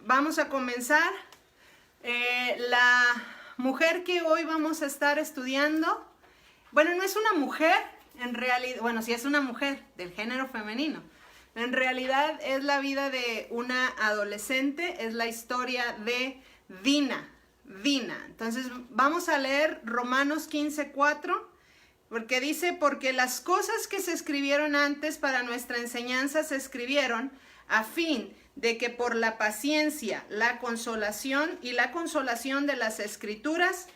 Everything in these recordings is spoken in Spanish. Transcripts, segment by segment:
vamos a comenzar. La mujer que hoy vamos a estar estudiando, bueno, no es una mujer, en realidad, bueno, sí es una mujer del género femenino. En realidad es la vida de una adolescente, es la historia de Dina. Entonces vamos a leer Romanos 15:4, porque dice, porque las cosas que se escribieron antes para nuestra enseñanza se escribieron a fin de que por la paciencia, la consolación y la consolación de las Escrituras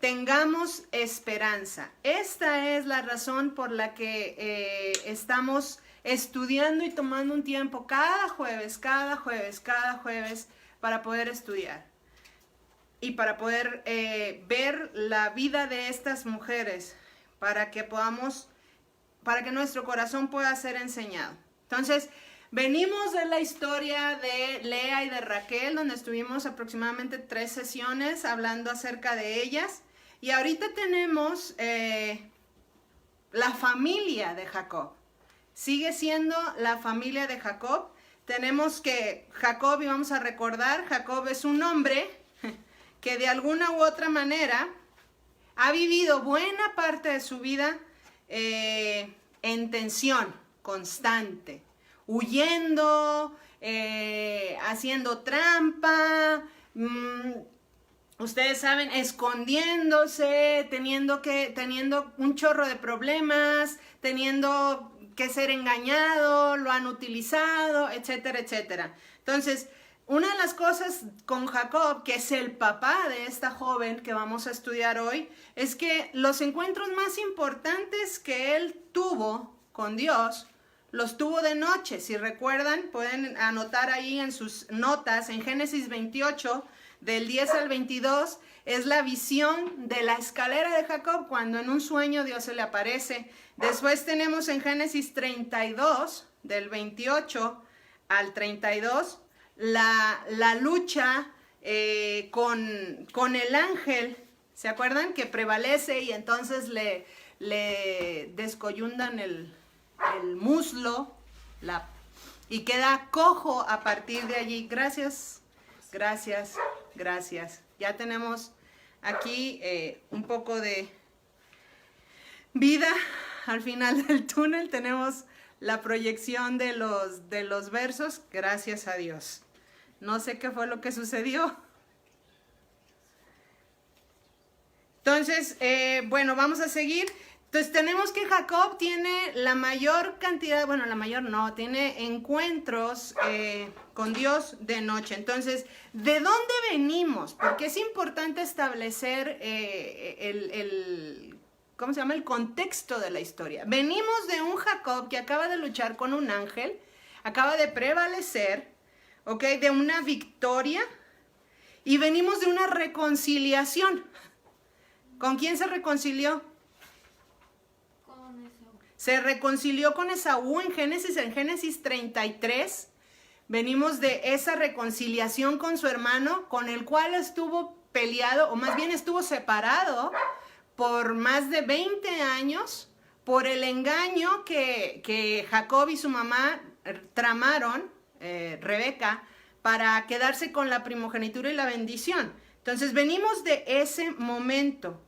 tengamos esperanza. Esta es la razón por la que estamos estudiando y tomando un tiempo cada jueves, para poder estudiar y para poder ver la vida de estas mujeres, para que nuestro corazón pueda ser enseñado. Entonces, venimos de la historia de Lea y de Raquel, donde estuvimos aproximadamente 3 sesiones hablando acerca de ellas. Y ahorita tenemos la familia de Jacob. Sigue siendo la familia de Jacob. Tenemos que Jacob, y vamos a recordar, Jacob es un hombre que de alguna u otra manera ha vivido buena parte de su vida en tensión constante, huyendo, haciendo trampa, ustedes saben, escondiéndose, teniendo un chorro de problemas, teniendo que ser engañado, lo han utilizado, etcétera, etcétera. Entonces, una de las cosas con Jacob, que es el papá de esta joven que vamos a estudiar hoy, es que los encuentros más importantes que él tuvo con Dios, los tuvo de noche. Si recuerdan, pueden anotar ahí en sus notas, en Génesis 28, del 10 al 22, es la visión de la escalera de Jacob, cuando en un sueño Dios se le aparece. Después tenemos en Génesis 32, del 28 al 32, la lucha con el ángel, ¿se acuerdan? Que prevalece y entonces le descoyundan el muslo y queda cojo a partir de allí. Gracias. Ya tenemos aquí un poco de vida al final del túnel. Tenemos la proyección de los versos. Gracias a Dios. No sé qué fue lo que sucedió. Entonces, bueno, vamos a seguir. Entonces tenemos que Jacob tiene la mayor cantidad, bueno, la mayor no, tiene encuentros con Dios de noche. Entonces, ¿de dónde venimos? Porque es importante establecer ¿cómo se llama? El contexto de la historia. Venimos de un Jacob que acaba de luchar con un ángel, acaba de prevalecer, ¿ok? De una victoria, y venimos de una reconciliación. ¿Con quién se reconcilió? Se reconcilió con Esaú en Génesis 33. Venimos de esa reconciliación con su hermano, con el cual estuvo peleado, o más bien estuvo separado por más de 20 años, por el engaño que Jacob y su mamá tramaron, Rebeca, para quedarse con la primogenitura y la bendición. Entonces venimos de ese momento.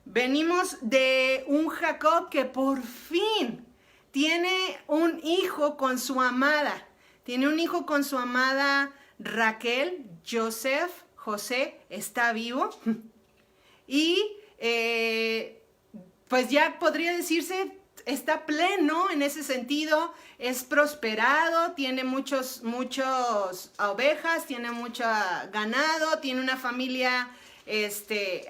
Venimos de un Jacob que por fin tiene un hijo con su amada. Tiene un hijo con su amada Raquel. José está vivo. Y pues ya podría decirse, está pleno en ese sentido. Es prosperado, tiene muchas ovejas, tiene mucho ganado, tiene una familia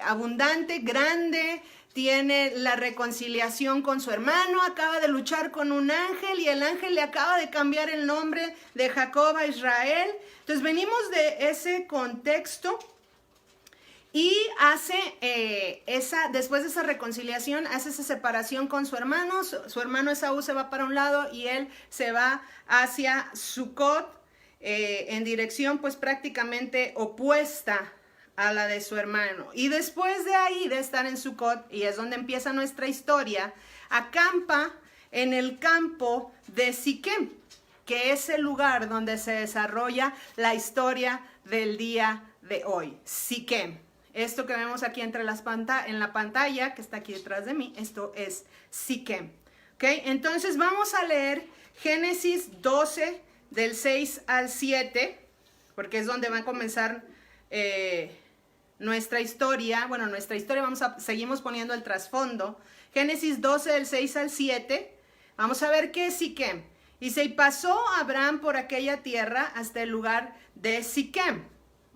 abundante, grande, tiene la reconciliación con su hermano, acaba de luchar con un ángel y el ángel le acaba de cambiar el nombre de Jacob a Israel. Entonces venimos de ese contexto y después de esa reconciliación, hace esa separación con su hermano. Su hermano Esaú se va para un lado y él se va hacia Sucot, en dirección pues prácticamente opuesta a la de su hermano. Y después de ahí, de estar en Sucot, y es donde empieza nuestra historia, acampa en el campo de Siquem, que es el lugar donde se desarrolla la historia del día de hoy, Siquem. Esto que vemos aquí en la pantalla, que está aquí detrás de mí, esto es Siquem. ¿Okay? Entonces vamos a leer Génesis 12, del 6 al 7, porque es donde va a comenzar nuestra historia. Bueno, nuestra historia, seguimos poniendo el trasfondo. Génesis 12, del 6 al 7, vamos a ver qué es Siquem. Dice, y pasó Abraham por aquella tierra hasta el lugar de Siquem,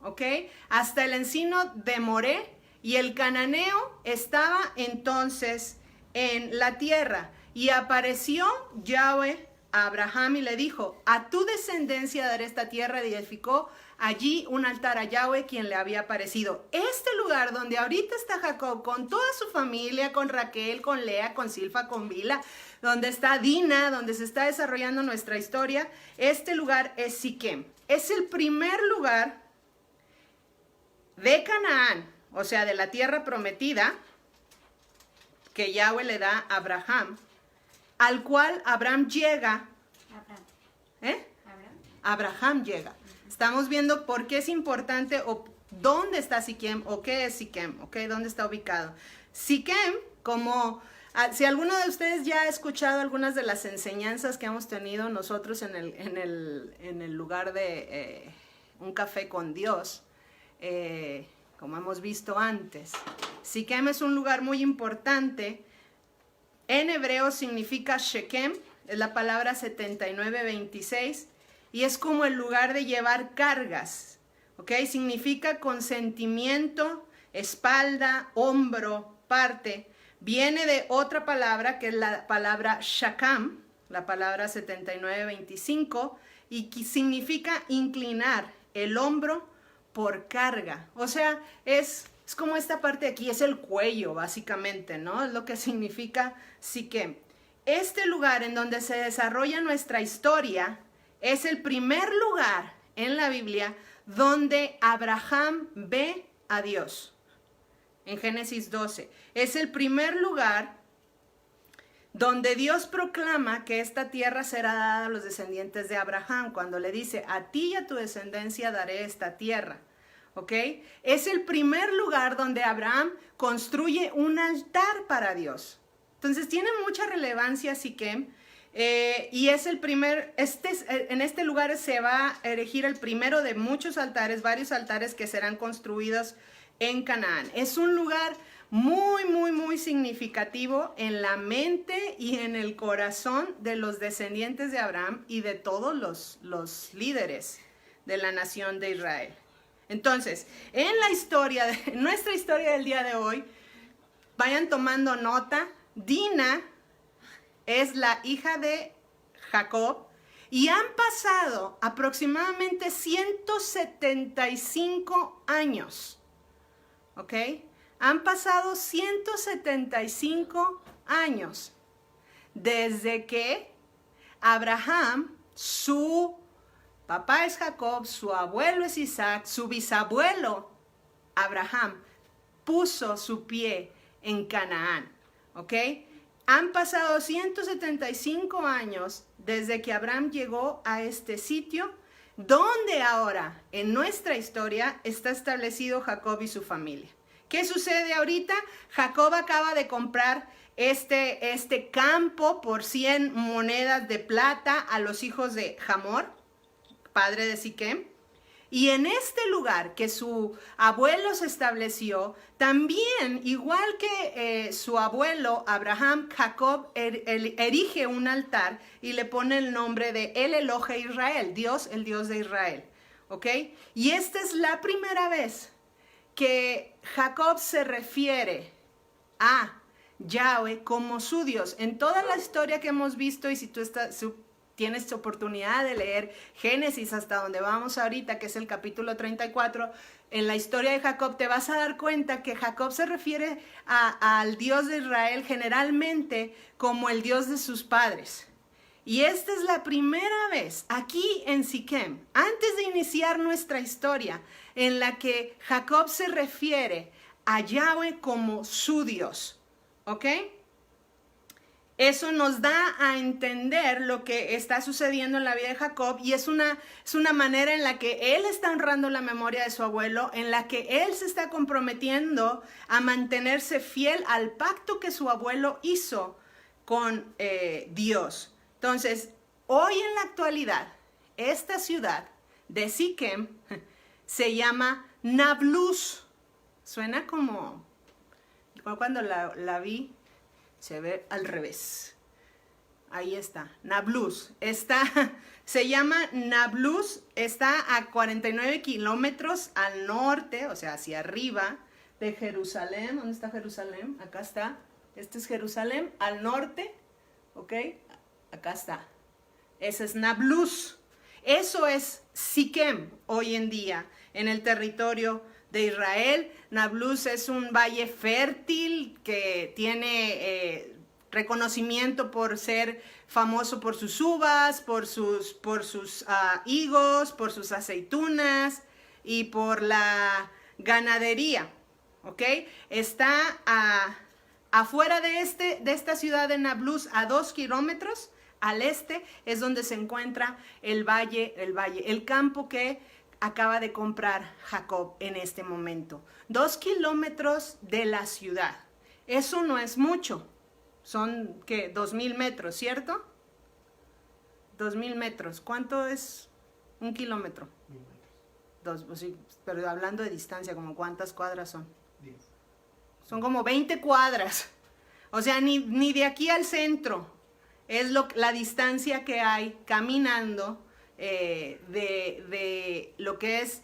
¿ok? Hasta el encino de Moré, y el cananeo estaba entonces en la tierra. Y apareció Yahweh a Abraham y le dijo, a tu descendencia daré esta tierra, y edificó allí un altar a Yahweh, quien le había aparecido. Este lugar donde ahorita está Jacob con toda su familia, con Raquel, con Lea, con Silfa, con Bila, donde está Dina, donde se está desarrollando nuestra historia, este lugar es Siquem. Es el primer lugar de Canaán, o sea, de la tierra prometida, que Yahweh le da a Abraham, al cual Abraham llega. Abraham llega. Estamos viendo por qué es importante, o dónde está Siquem, o qué es Siquem, ¿ok? ¿Dónde está ubicado? Siquem, como, si alguno de ustedes ya ha escuchado algunas de las enseñanzas que hemos tenido nosotros en el lugar de un café con Dios, como hemos visto antes, Siquem es un lugar muy importante. En hebreo significa Shekem, es la palabra 7926, y es como el lugar de llevar cargas, ¿ok? Significa consentimiento, espalda, hombro, parte. Viene de otra palabra que es la palabra Shakam, la palabra 7925, y que significa inclinar el hombro por carga. O sea, es como esta parte de aquí, es el cuello básicamente, ¿no? Es lo que significa Siquem. Este lugar en donde se desarrolla nuestra historia es el primer lugar en la Biblia donde Abraham ve a Dios. En Génesis 12. Es el primer lugar donde Dios proclama que esta tierra será dada a los descendientes de Abraham, cuando le dice, a ti y a tu descendencia daré esta tierra. ¿Ok? Es el primer lugar donde Abraham construye un altar para Dios. Entonces tiene mucha relevancia Siquem, y es el primer, en este lugar se va a erigir el primero de muchos altares, varios altares que serán construidos en Canaán. Es un lugar muy, muy, muy significativo en la mente y en el corazón de los descendientes de Abraham y de todos los líderes de la nación de Israel. Entonces, en nuestra historia del día de hoy, vayan tomando nota. Dina es la hija de Jacob y han pasado aproximadamente 175 años. ¿Ok? Han pasado 175 años desde que Abraham, su papá es Jacob, su abuelo es Isaac, su bisabuelo Abraham puso su pie en Canaán, ¿ok? Han pasado 175 años desde que Abraham llegó a este sitio, donde ahora en nuestra historia está establecido Jacob y su familia. ¿Qué sucede ahorita? Jacob acaba de comprar este campo por 100 monedas de plata a los hijos de Hamor, padre de Siquem. Y en este lugar que su abuelo se estableció, también, igual que su abuelo Abraham, Jacob erige un altar y le pone el nombre de El Elohe Israel, Dios, el Dios de Israel. ¿Ok? Y esta es la primera vez que Jacob se refiere a Yahweh como su Dios. En toda la historia que hemos visto, y si tú tienes oportunidad de leer Génesis hasta donde vamos ahorita, que es el capítulo 34, en la historia de Jacob te vas a dar cuenta que Jacob se refiere al Dios de Israel generalmente como el Dios de sus padres. Y esta es la primera vez aquí en Siquem, antes de iniciar nuestra historia, en la que Jacob se refiere a Yahweh como su Dios. ¿Ok? eso nos da a entender lo que está sucediendo en la vida de Jacob, y es una manera en la que él está honrando la memoria de su abuelo, en la que él se está comprometiendo a mantenerse fiel al pacto que su abuelo hizo con Dios. Entonces, hoy en la actualidad, esta ciudad de Siquem se llama Nablus. Suena como, cuando la vi, se ve al revés. Ahí está, Nablus. Se llama Nablus, está a 49 kilómetros al norte, o sea, hacia arriba de Jerusalén. ¿Dónde está Jerusalén? Acá está. Este es Jerusalén, al norte, ¿ok? Acá está. Ese es Nablus. Eso es Siquem hoy en día en el territorio de Israel. Nablus es un valle fértil que tiene reconocimiento por ser famoso por sus uvas, por sus higos, por sus aceitunas y por la ganadería, ¿ok? Está afuera de esta ciudad de Nablus, a 2 kilómetros al este, es donde se encuentra el campo que acaba de comprar Jacob en este momento. 2 kilómetros de la ciudad. Eso no es mucho. Son, ¿qué? 2,000 metros, ¿cierto? 2,000 metros. ¿Cuánto es un kilómetro? 1,000 metros. Pues sí, pero hablando de distancia, ¿como cuántas cuadras son? 10. Son como 20 cuadras. O sea, ni de aquí al centro es la distancia que hay caminando de lo que es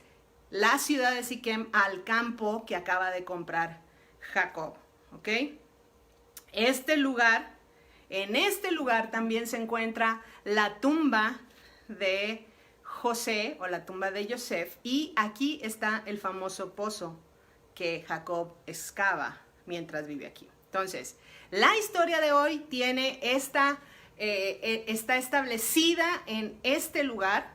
la ciudad de Siquem al campo que acaba de comprar Jacob, ¿ok? En este lugar también se encuentra la tumba de José, o la tumba de Yosef, y aquí está el famoso pozo que Jacob excava mientras vive aquí. Entonces, la historia de hoy tiene está establecida en este lugar,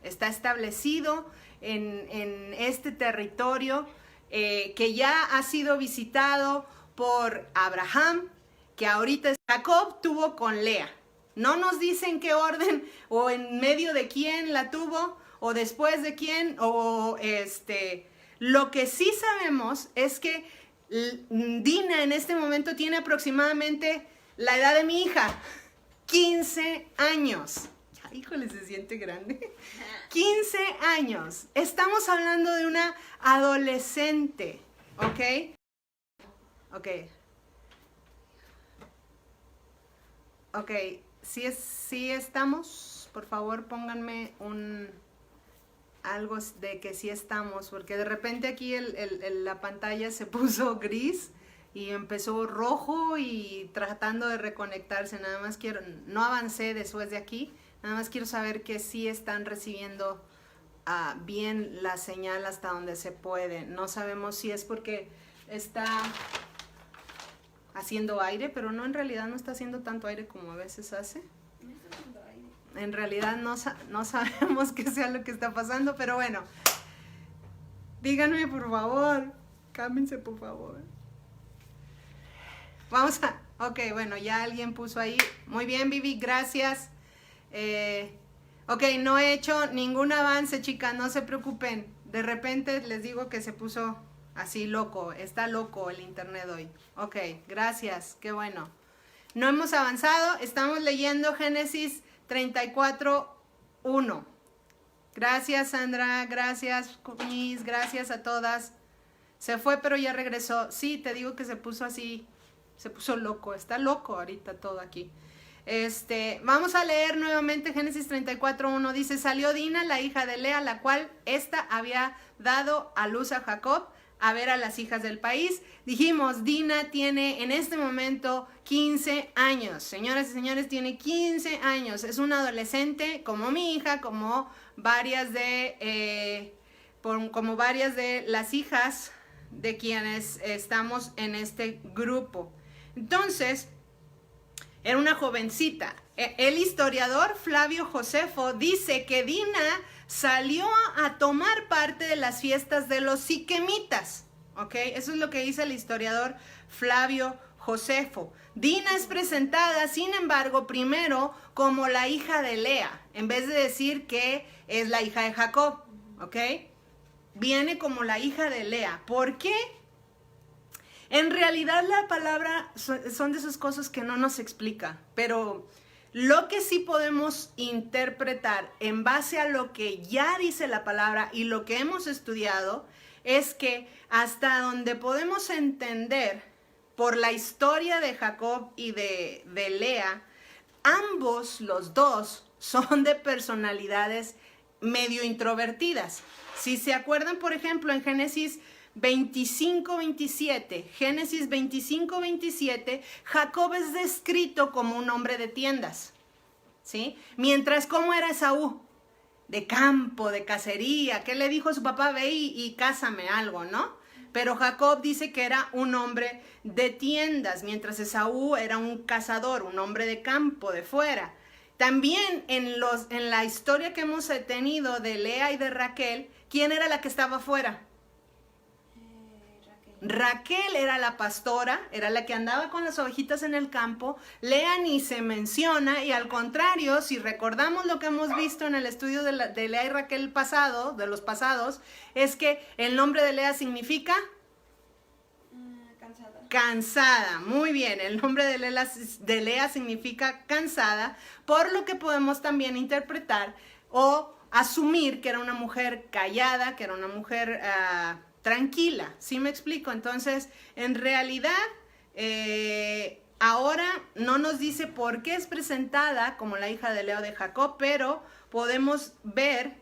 está establecido en este territorio que ya ha sido visitado por Abraham, que ahorita Jacob tuvo con Lea. No nos dicen qué orden o en medio de quién la tuvo o después de quién Lo que sí sabemos es que Dina en este momento tiene aproximadamente la edad de mi hija, 15 años. Ya, híjole, se siente grande. 15 años. Estamos hablando de una adolescente, ¿ok? Ok, sí estamos. Por favor, pónganme algo de que sí estamos, porque de repente aquí la pantalla se puso gris y empezó rojo y tratando de reconectarse. Nada más no avancé después de aquí, nada más quiero saber que sí están recibiendo bien la señal hasta donde se puede. No sabemos si es porque está haciendo aire, pero no, en realidad no está haciendo tanto aire como a veces hace. En realidad no sabemos qué sea lo que está pasando, pero bueno, díganme por favor, cámbiense por favor. Ok, bueno, ya alguien puso ahí. Muy bien, Vivi, gracias. Ok, no he hecho ningún avance, chicas, no se preocupen. De repente les digo que se puso así loco, está loco el internet hoy. Ok, gracias, qué bueno. No hemos avanzado, estamos leyendo Génesis 34:1. Gracias, Sandra, gracias, Miss, gracias a todas. Se fue, pero ya regresó. Sí, te digo que se puso así. Se puso loco, está loco ahorita todo aquí. Vamos a leer nuevamente Génesis 34:1. Dice: salió Dina, la hija de Lea, la cual ésta había dado a luz a Jacob, a ver a las hijas del país. Dijimos, Dina tiene en este momento 15 años. Señoras y señores, tiene 15 años. Es una adolescente como mi hija, como varias de las hijas de quienes estamos en este grupo. Entonces, era una jovencita. El historiador Flavio Josefo dice que Dina salió a tomar parte de las fiestas de los siquemitas, ¿ok? Eso es lo que dice el historiador Flavio Josefo. Dina es presentada, sin embargo, primero como la hija de Lea, en vez de decir que es la hija de Jacob, ¿ok? Viene como la hija de Lea. ¿Por qué? En realidad la palabra son de esas cosas que no nos explica, pero lo que sí podemos interpretar en base a lo que ya dice la palabra y lo que hemos estudiado es que hasta donde podemos entender por la historia de Jacob y de Lea, ambos, los dos, son de personalidades medio introvertidas. Si se acuerdan, por ejemplo, en Génesis 25:27, Jacob es descrito como un hombre de tiendas, ¿sí? Mientras, ¿cómo era Esaú? De campo, de cacería. ¿Qué le dijo a su papá? Ve y cásame algo, ¿no? Pero Jacob dice que era un hombre de tiendas, mientras Esaú era un cazador, un hombre de campo, de fuera. También en la historia que hemos tenido de Lea y de Raquel, ¿quién era la que estaba afuera? Raquel era la pastora, era la que andaba con las ovejitas en el campo. Lea ni se menciona, y al contrario, si recordamos lo que hemos visto en el estudio de Lea y Raquel pasado, de los pasados, es que el nombre de Lea significa cansada. Muy bien, el nombre de Lea significa cansada, por lo que podemos también interpretar o asumir que era una mujer callada, que era una mujer tranquila. ¿Sí me explico? Entonces, en realidad, ahora no nos dice por qué es presentada como la hija de Lea o de Jacob, pero podemos ver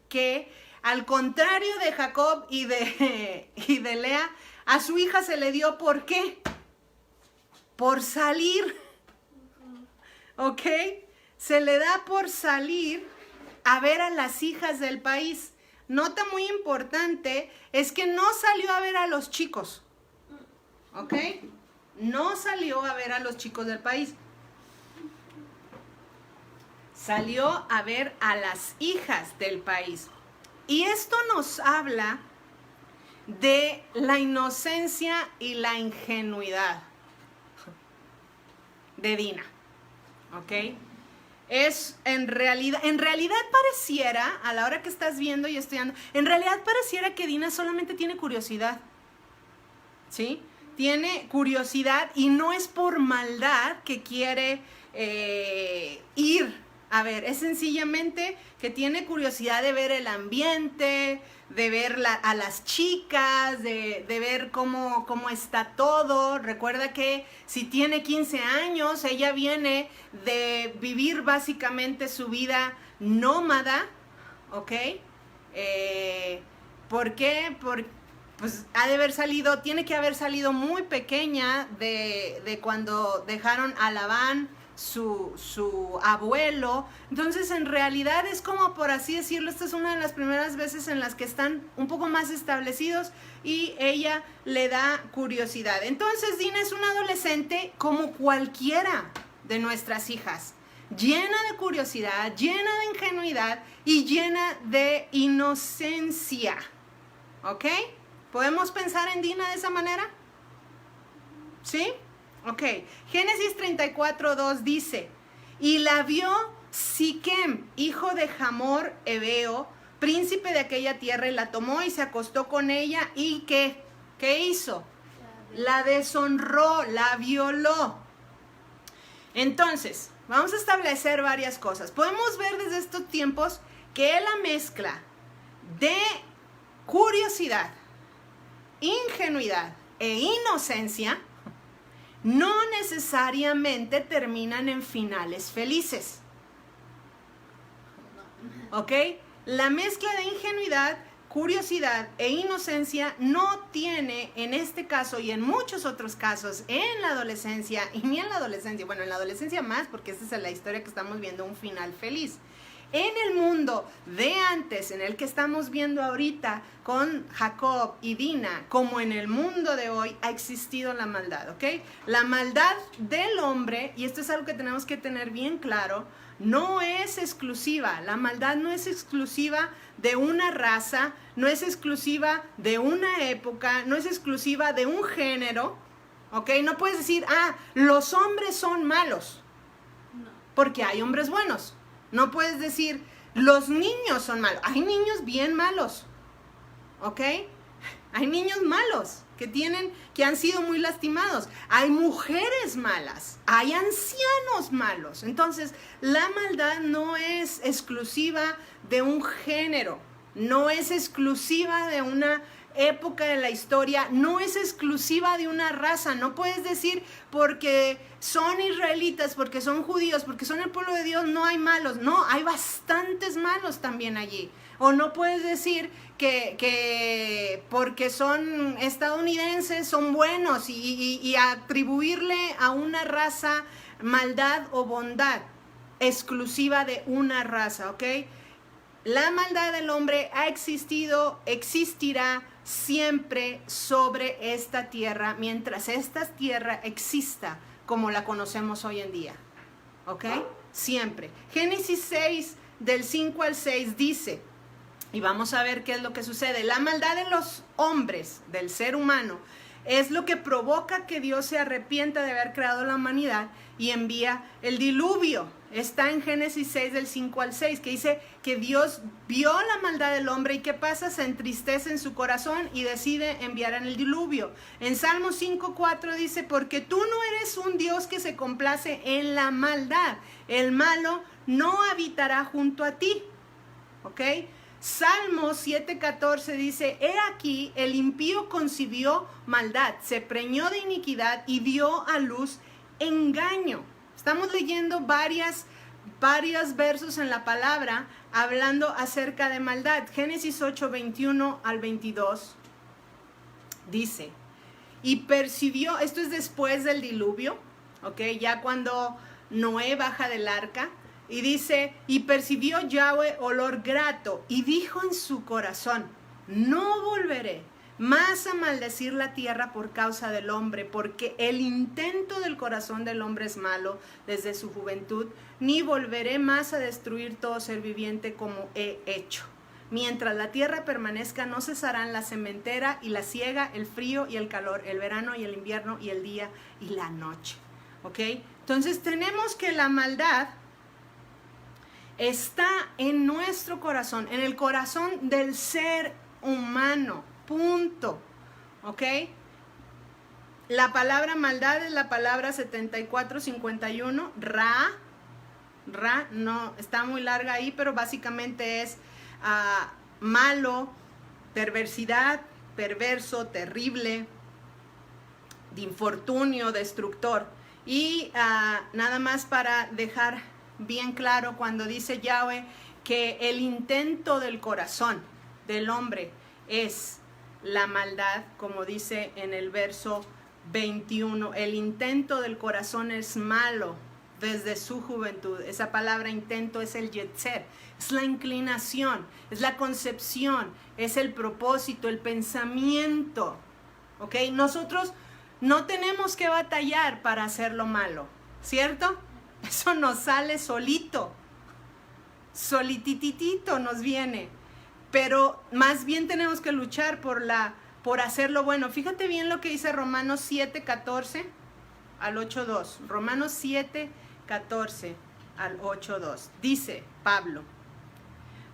que al contrario de Jacob y de Lea, a su hija se le dio, ¿por qué? Por salir, ¿ok? Se le da por salir a ver a las hijas del país. Nota muy importante es que no salió a ver a los chicos, ¿ok? No salió a ver a los chicos del país. Salió a ver a las hijas del país. Y esto nos habla de la inocencia y la ingenuidad de Dina, ¿ok? Es en realidad pareciera, a la hora que estás viendo y estudiando, en realidad pareciera que Dina solamente tiene curiosidad, ¿sí? Tiene curiosidad y no es por maldad que quiere ir a ver, es sencillamente que tiene curiosidad de ver el ambiente, de ver a las chicas, de ver cómo está todo. Recuerda que si tiene 15 años, ella viene de vivir básicamente su vida nómada, ¿ok? ¿Por qué? Pues tiene que haber salido muy pequeña de cuando dejaron a Labán, su abuelo. Entonces, en realidad es como, por así decirlo, esta es una de las primeras veces en las que están un poco más establecidos y ella le da curiosidad. Entonces, Dina es una adolescente como cualquiera de nuestras hijas, llena de curiosidad, llena de ingenuidad y llena de inocencia, ¿ok? ¿Podemos pensar en Dina de esa manera? ¿Sí? Ok, Génesis 34:2 dice, y la vio Siquem, hijo de Hamor Heveo, príncipe de aquella tierra, y la tomó y se acostó con ella, y ¿qué hizo? La deshonró, la violó. Entonces, vamos a establecer varias cosas. Podemos ver desde estos tiempos que la mezcla de curiosidad, ingenuidad e inocencia no necesariamente terminan en finales felices, ¿ok? La mezcla de ingenuidad, curiosidad e inocencia no tiene, en este caso y en muchos otros casos, en la adolescencia, y ni en la adolescencia, bueno, en la adolescencia más, porque esta es la historia que estamos viendo, un final feliz. En el mundo de antes, en el que estamos viendo ahorita con Jacob y Dina, como en el mundo de hoy, ha existido la maldad, ¿ok? La maldad del hombre, y esto es algo que tenemos que tener bien claro, no es exclusiva. La maldad no es exclusiva de una raza, no es exclusiva de una época, no es exclusiva de un género, ¿ok? No puedes decir, los hombres son malos, porque hay hombres buenos. No puedes decir, los niños son malos. Hay niños bien malos, ¿ok? Hay niños malos que han sido muy lastimados. Hay mujeres malas, hay ancianos malos. Entonces, la maldad no es exclusiva de un género, no es exclusiva de una época de la historia, no es exclusiva de una raza. No puedes decir porque son israelitas, porque son judíos, porque son el pueblo de Dios, no hay malos. No, hay bastantes malos también allí. O no puedes decir que porque son estadounidenses son buenos y atribuirle a una raza maldad o bondad exclusiva de una raza, ¿ok? La maldad del hombre ha existido, existirá siempre sobre esta tierra, mientras esta tierra exista como la conocemos hoy en día, ¿ok? Siempre. Génesis 6, del 5 al 6 dice, y vamos a ver qué es lo que sucede. La maldad de los hombres, del ser humano, es lo que provoca que Dios se arrepienta de haber creado la humanidad y envía el diluvio. Está en Génesis 6 del 5 al 6, que dice que Dios vio la maldad del hombre y ¿qué pasa? Se entristece en su corazón y decide enviar en el diluvio. En Salmo 5:4 dice, porque tú no eres un Dios que se complace en la maldad. El malo no habitará junto a ti. ¿Ok? Salmo 7:14 dice, he aquí el impío concibió maldad, se preñó de iniquidad y dio a luz engaño. Estamos leyendo varios versos en la palabra hablando acerca de maldad. Génesis 8:21 al 22 dice, y percibió, esto es después del diluvio, ¿ok? Ya cuando Noé baja del arca. Y dice, y percibió Yahweh olor grato, y dijo en su corazón, no volveré más a maldecir la tierra por causa del hombre, porque el intento del corazón del hombre es malo desde su juventud, ni volveré más a destruir todo ser viviente como he hecho. Mientras la tierra permanezca, no cesarán la sementera y la siega, el frío y el calor, el verano y el invierno y el día y la noche. ¿Ok? Entonces tenemos que la maldad está en nuestro corazón, en el corazón del ser humano, punto, ¿ok? La palabra maldad es la palabra 7451, ra, no, está muy larga ahí, pero básicamente es malo, perversidad, perverso, terrible, de infortunio, destructor. Y nada más para dejar bien claro, cuando dice Yahweh que el intento del corazón del hombre es la maldad, como dice en el verso 21, el intento del corazón es malo desde su juventud. Esa palabra intento es el yetzer, es la inclinación, es la concepción, es el propósito, el pensamiento, ¿ok? Nosotros no tenemos que batallar para hacer lo malo, ¿cierto? Eso nos sale solito, solititito nos viene, pero más bien tenemos que luchar por hacer lo bueno. Fíjate bien lo que dice Romanos 7:14 al 8:2. Romanos 7:14 al 8:2. Dice Pablo,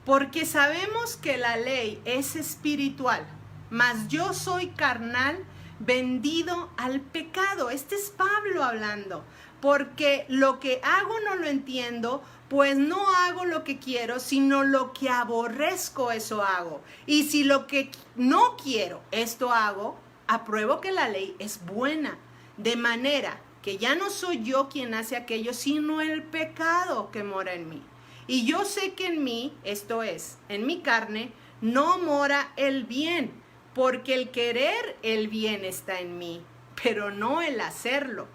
porque sabemos que la ley es espiritual, mas yo soy carnal, vendido al pecado. Este es Pablo hablando. Porque lo que hago no lo entiendo, pues no hago lo que quiero, sino lo que aborrezco, eso hago. Y si lo que no quiero, esto hago, apruebo que la ley es buena. De manera que ya no soy yo quien hace aquello, sino el pecado que mora en mí. Y yo sé que en mí, esto es, en mi carne, no mora el bien, porque el querer el bien está en mí, pero no el hacerlo.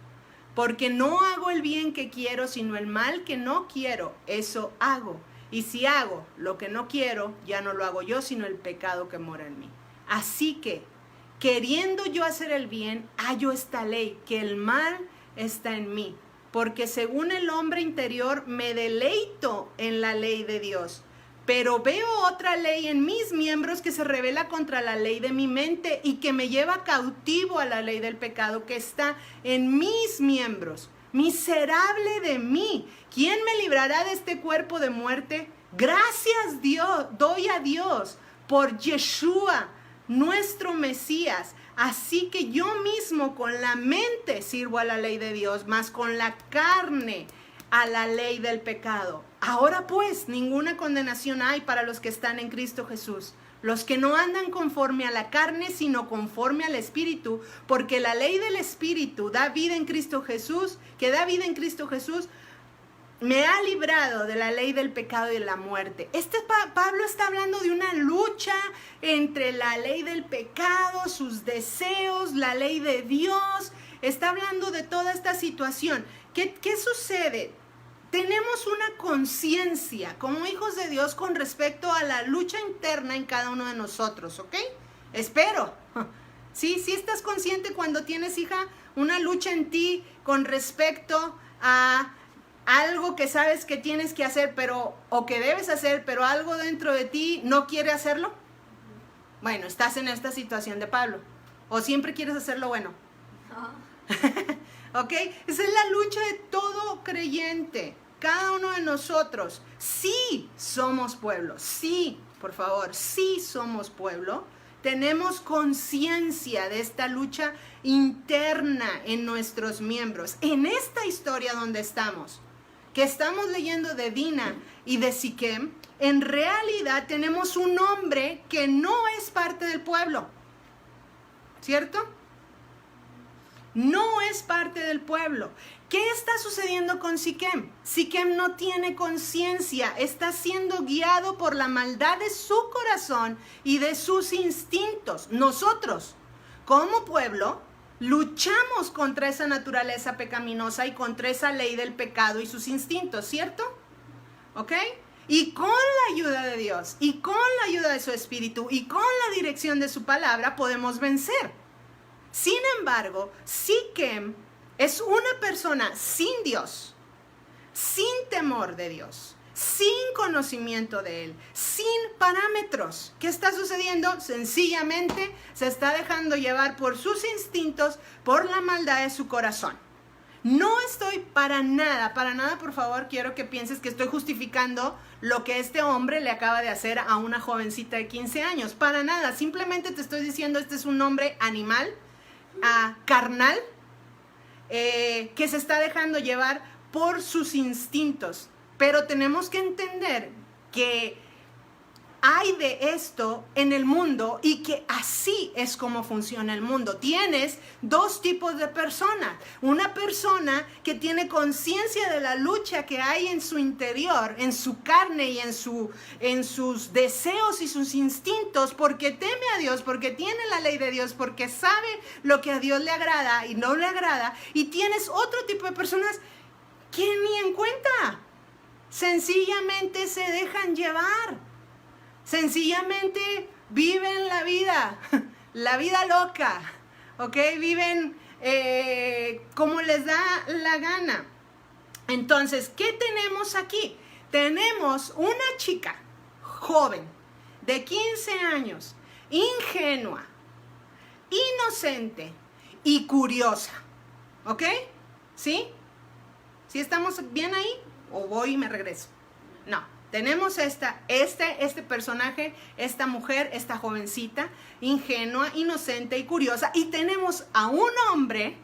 Porque no hago el bien que quiero, sino el mal que no quiero, eso hago. Y si hago lo que no quiero, ya no lo hago yo, sino el pecado que mora en mí. Así que, queriendo yo hacer el bien, hallo esta ley, que el mal está en mí. Porque según el hombre interior me deleito en la ley de Dios. Pero veo otra ley en mis miembros que se revela contra la ley de mi mente y que me lleva cautivo a la ley del pecado que está en mis miembros. Miserable de mí, ¿quién me librará de este cuerpo de muerte? Gracias doy a Dios por Yeshua, nuestro Mesías. Así que yo mismo con la mente sirvo a la ley de Dios, mas con la carne a la ley del pecado. Ahora pues, ninguna condenación hay para los que están en Cristo Jesús, los que no andan conforme a la carne, sino conforme al Espíritu, porque la ley del Espíritu da vida en Cristo Jesús, que da vida en Cristo Jesús, me ha librado de la ley del pecado y de la muerte. Pablo está hablando de una lucha entre la ley del pecado, sus deseos, la ley de Dios. Está hablando de toda esta situación. ¿Qué sucede? Tenemos una conciencia como hijos de Dios con respecto a la lucha interna en cada uno de nosotros, ¿ok? Espero. Sí estás consciente cuando tienes, hija, una lucha en ti con respecto a algo que sabes que tienes que hacer, o que debes hacer, pero algo dentro de ti no quiere hacerlo. Bueno, estás en esta situación de Pablo. ¿O siempre quieres hacer lo bueno? ¿Ok? Esa es la lucha de todo creyente. Cada uno de nosotros. Sí somos pueblo. Sí, por favor, sí somos pueblo. Tenemos conciencia de esta lucha interna en nuestros miembros. En esta historia donde estamos, que estamos leyendo de Dina y de Siquem, en realidad tenemos un hombre que no es parte del pueblo. ¿Cierto? No es parte del pueblo. ¿Qué está sucediendo con Siquem? Siquem no tiene conciencia, está siendo guiado por la maldad de su corazón y de sus instintos. Nosotros, como pueblo, luchamos contra esa naturaleza pecaminosa y contra esa ley del pecado y sus instintos, ¿cierto? ¿Ok? Y con la ayuda de Dios, y con la ayuda de su Espíritu, y con la dirección de su palabra, podemos vencer. Sin embargo, Siquem es una persona sin Dios, sin temor de Dios, sin conocimiento de Él, sin parámetros. ¿Qué está sucediendo? Sencillamente se está dejando llevar por sus instintos, por la maldad de su corazón. No estoy para nada, por favor, quiero que pienses que estoy justificando lo que este hombre le acaba de hacer a una jovencita de 15 años. Para nada, simplemente te estoy diciendo, este es un hombre animal, carnal, que se está dejando llevar por sus instintos. Pero tenemos que entender que hay de esto en el mundo y que así es como funciona el mundo. Tienes dos tipos de personas. Una persona que tiene conciencia de la lucha que hay en su interior, en su carne y en sus deseos y sus instintos, porque teme a Dios, porque tiene la ley de Dios, porque sabe lo que a Dios le agrada y no le agrada. Y tienes otro tipo de personas que ni en cuenta. Sencillamente se dejan llevar. Sencillamente viven la vida loca, ¿ok? Viven como les da la gana. Entonces, ¿qué tenemos aquí? Tenemos una chica joven de 15 años, ingenua, inocente y curiosa, ¿ok? ¿Sí? ¿Sí estamos bien ahí? ¿O voy y me regreso? No. Tenemos este personaje, esta mujer, esta jovencita, ingenua, inocente y curiosa. Y tenemos a un hombre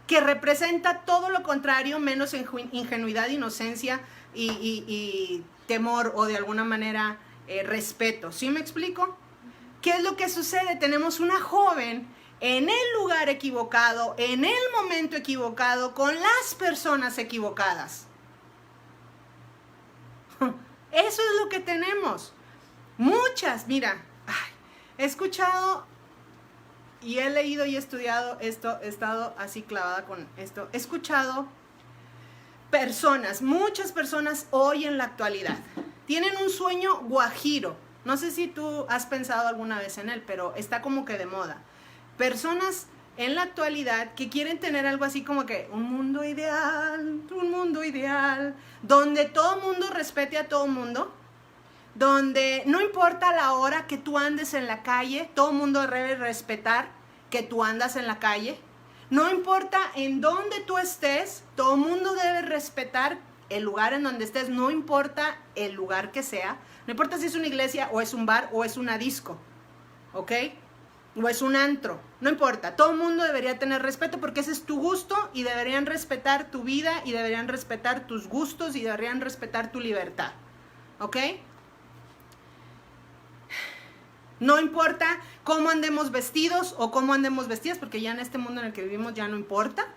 que representa todo lo contrario, menos ingenuidad, inocencia y temor o de alguna manera respeto. ¿Sí me explico? ¿Qué es lo que sucede? Tenemos una joven en el lugar equivocado, en el momento equivocado, con las personas equivocadas. Eso es lo que tenemos. Muchas, mira, he escuchado y he leído y estudiado esto, he estado así clavada con esto. He escuchado personas, muchas personas hoy en la actualidad, tienen un sueño guajiro. No sé si tú has pensado alguna vez en él, pero está como que de moda. Personas en la actualidad que quieren tener algo así como que un mundo ideal, donde todo mundo respete a todo mundo donde no importa la hora que tú andes en la calle, todo el mundo debe respetar que tú andas en la calle. No importa en dónde tú estés, todo el mundo debe respetar el lugar en donde estés, no importa el lugar que sea. No importa si es una iglesia o es un bar o es una disco, ¿ok? O es un antro, no importa. Todo el mundo debería tener respeto porque ese es tu gusto y deberían respetar tu vida y deberían respetar tus gustos y deberían respetar tu libertad, ¿ok? No importa cómo andemos vestidos o cómo andemos vestidas, porque ya en este mundo en el que vivimos ya no importa,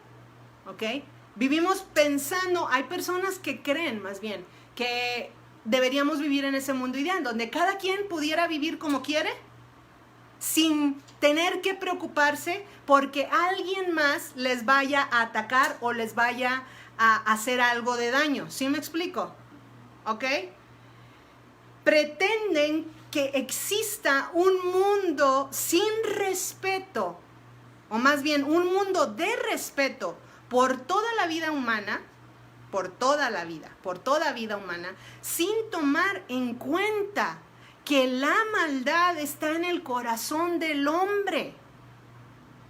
¿ok? Vivimos pensando, hay personas que creen más bien que deberíamos vivir en ese mundo ideal, donde cada quien pudiera vivir como quiere, sin tener que preocuparse porque alguien más les vaya a atacar o les vaya a hacer algo de daño. ¿Sí me explico? ¿Ok? Pretenden que exista un mundo sin respeto, o más bien un mundo de respeto por toda la vida humana, por toda vida humana, sin tomar en cuenta que la maldad está en el corazón del hombre,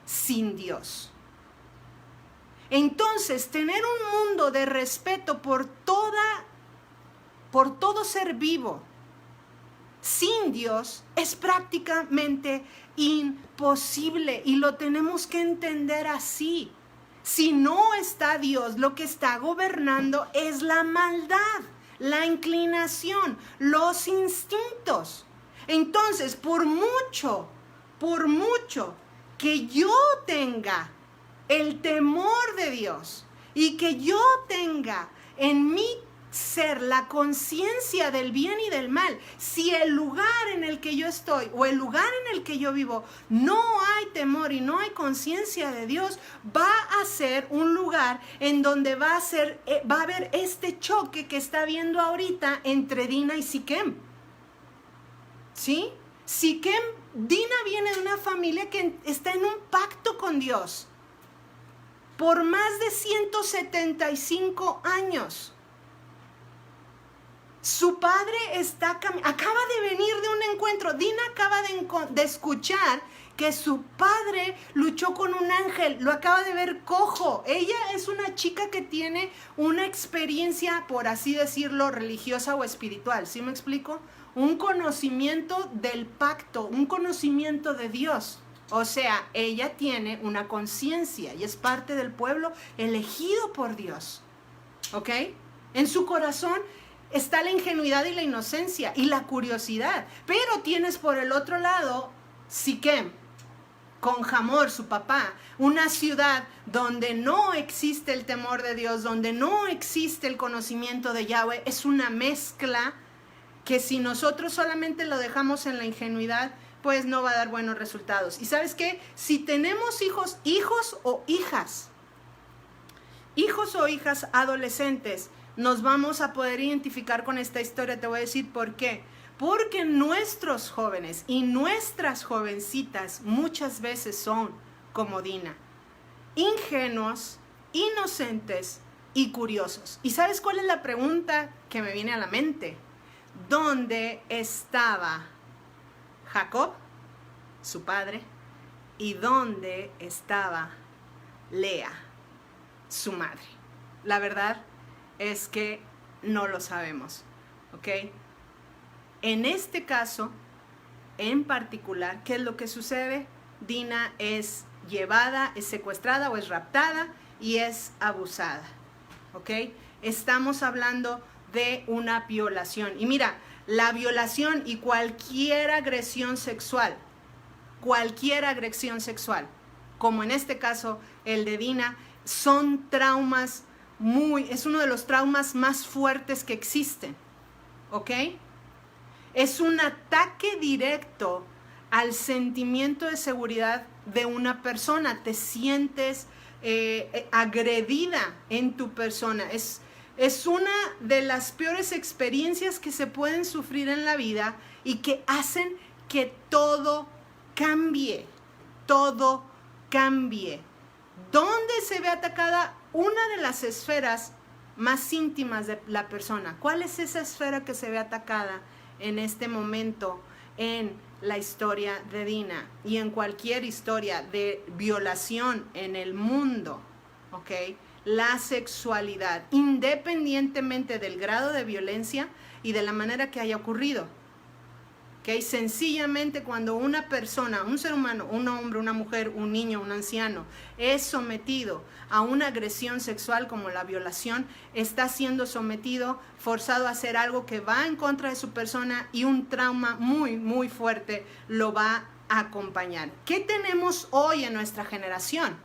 sin Dios. Entonces, tener un mundo de respeto por todo ser vivo, sin Dios, es prácticamente imposible y lo tenemos que entender así. Si no está Dios, lo que está gobernando es la maldad, la inclinación, los instintos. Entonces, por mucho que yo tenga el temor de Dios y que yo tenga en mi ser la conciencia del bien y del mal, si el lugar en el que yo estoy o el lugar en el que yo vivo no hay temor y no hay conciencia de Dios, va a ser un lugar en donde va a haber este choque que está viendo ahorita entre Dina y Siquem. ¿Sí? Dina viene de una familia que está en un pacto con Dios por más de 175 años. Su padre acaba de venir de un encuentro. Dina acaba de escuchar que su padre luchó con un ángel, lo acaba de ver cojo. Ella es una chica que tiene una experiencia, por así decirlo, religiosa o espiritual. ¿Sí me explico? Un conocimiento del pacto, un conocimiento de Dios. O sea, ella tiene una conciencia y es parte del pueblo elegido por Dios. ¿Ok? En su corazón está la ingenuidad y la inocencia y la curiosidad. Pero tienes por el otro lado Siquem, con Hamor, su papá, una ciudad donde no existe el temor de Dios, donde no existe el conocimiento de Yahweh. Es una mezcla que si nosotros solamente lo dejamos en la ingenuidad, pues no va a dar buenos resultados. ¿Y sabes qué? Si tenemos hijos o hijas adolescentes, nos vamos a poder identificar con esta historia. Te voy a decir por qué. Porque nuestros jóvenes y nuestras jovencitas muchas veces son como Dina, ingenuos, inocentes y curiosos. ¿Y sabes cuál es la pregunta que me viene a la mente? ¿Dónde estaba Jacob, su padre, y dónde estaba Lea, su madre? La verdad es que no lo sabemos, ¿ok? En este caso, en particular, ¿qué es lo que sucede? Dina es llevada, es secuestrada o es raptada y es abusada, ¿ok? Estamos hablando de una violación. Y mira, la violación y cualquier agresión sexual, como en este caso el de Dina, son traumas es uno de los traumas más fuertes que existen, ¿ok? Es un ataque directo al sentimiento de seguridad de una persona. Te sientes agredida en tu persona. Es una de las peores experiencias que se pueden sufrir en la vida y que hacen que todo cambie, todo cambie. ¿Dónde se ve atacada una de las esferas más íntimas de la persona? ¿Cuál es esa esfera que se ve atacada en este momento en la historia de Dina y en cualquier historia de violación en el mundo, ¿ok? La sexualidad, independientemente del grado de violencia y de la manera que haya ocurrido. ¿Okay? Sencillamente cuando una persona, un ser humano, un hombre, una mujer, un niño, un anciano, es sometido a una agresión sexual como la violación, está siendo sometido, forzado a hacer algo que va en contra de su persona y un trauma muy, muy fuerte lo va a acompañar. ¿Qué tenemos hoy en nuestra generación?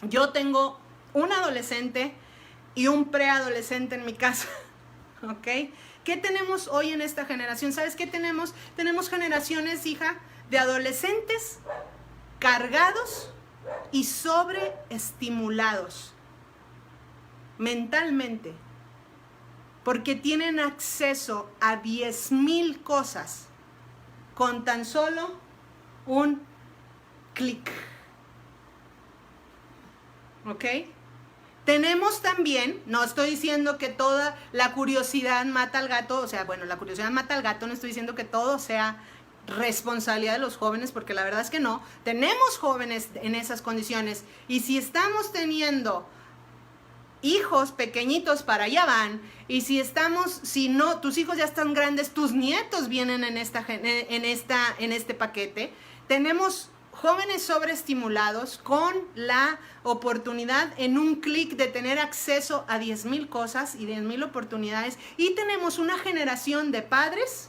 Yo tengo un adolescente y un preadolescente en mi casa, ¿ok? ¿Qué tenemos hoy en esta generación? ¿Sabes qué tenemos? Tenemos generaciones, hija, de adolescentes cargados y sobreestimulados mentalmente, porque tienen acceso a 10,000 cosas con tan solo un clic. ¿Ok? Tenemos también, no estoy diciendo que toda la curiosidad mata al gato, o sea, bueno, la curiosidad mata al gato, no estoy diciendo que todo sea responsabilidad de los jóvenes, porque la verdad es que no. Tenemos jóvenes en esas condiciones y si estamos teniendo hijos pequeñitos, para allá van, y si no, tus hijos ya están grandes, tus nietos vienen en este paquete. Tenemos jóvenes sobreestimulados con la oportunidad en un clic de tener acceso a 10,000 cosas y 10,000 oportunidades, y tenemos una generación de padres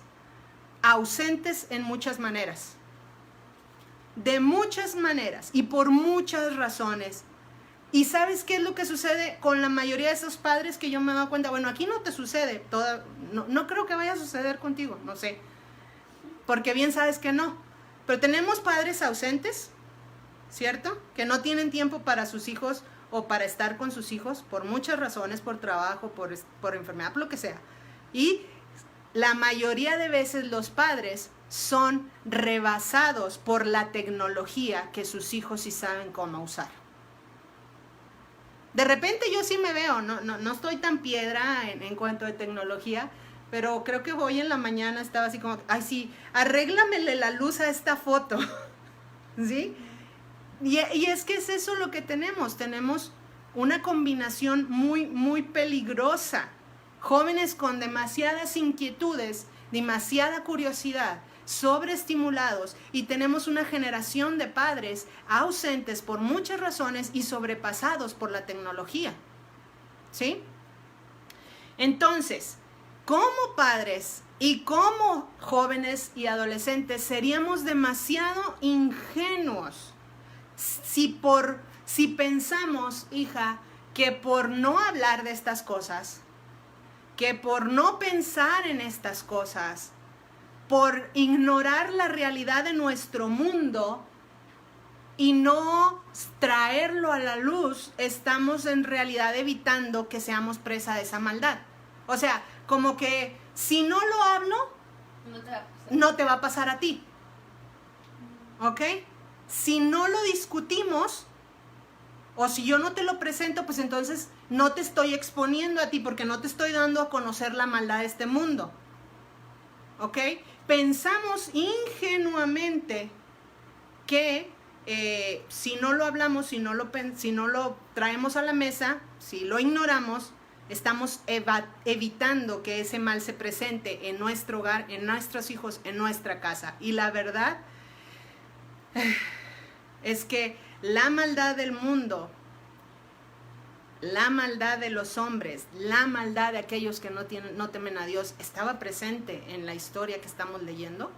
ausentes en muchas maneras, de muchas maneras y por muchas razones. ¿Y sabes qué es lo que sucede con la mayoría de esos padres que yo me doy cuenta? Bueno, aquí no te sucede, no creo que vaya a suceder contigo, no sé, porque bien sabes que no. Pero tenemos padres ausentes, ¿cierto? Que no tienen tiempo para sus hijos o para estar con sus hijos por muchas razones, por trabajo, por enfermedad, por lo que sea. Y la mayoría de veces los padres son rebasados por la tecnología que sus hijos sí saben cómo usar. De repente yo sí me veo, no estoy tan piedra en cuanto de tecnología, pero creo que hoy en la mañana estaba así como, ay sí, arréglamele la luz a esta foto, ¿sí? Y es que es eso lo que tenemos una combinación muy, muy peligrosa. Jóvenes con demasiadas inquietudes, demasiada curiosidad, sobreestimulados, y tenemos una generación de padres ausentes por muchas razones y sobrepasados por la tecnología, ¿sí? Entonces, como padres y como jóvenes y adolescentes seríamos demasiado ingenuos si pensamos, hija, que por no hablar de estas cosas, que por no pensar en estas cosas, por ignorar la realidad de nuestro mundo y no traerlo a la luz, estamos en realidad evitando que seamos presa de esa maldad. O sea, como que si no lo hablo, no te va a pasar a ti. ¿Ok? Si no lo discutimos, o si yo no te lo presento, pues entonces no te estoy exponiendo a ti, porque no te estoy dando a conocer la maldad de este mundo. ¿Ok? Pensamos ingenuamente que si no lo hablamos, si no lo traemos a la mesa, si lo ignoramos, estamos evitando que ese mal se presente en nuestro hogar, en nuestros hijos, en nuestra casa. Y la verdad es que la maldad del mundo, la maldad de los hombres, la maldad de aquellos que no temen a Dios, estaba presente en la historia que estamos leyendo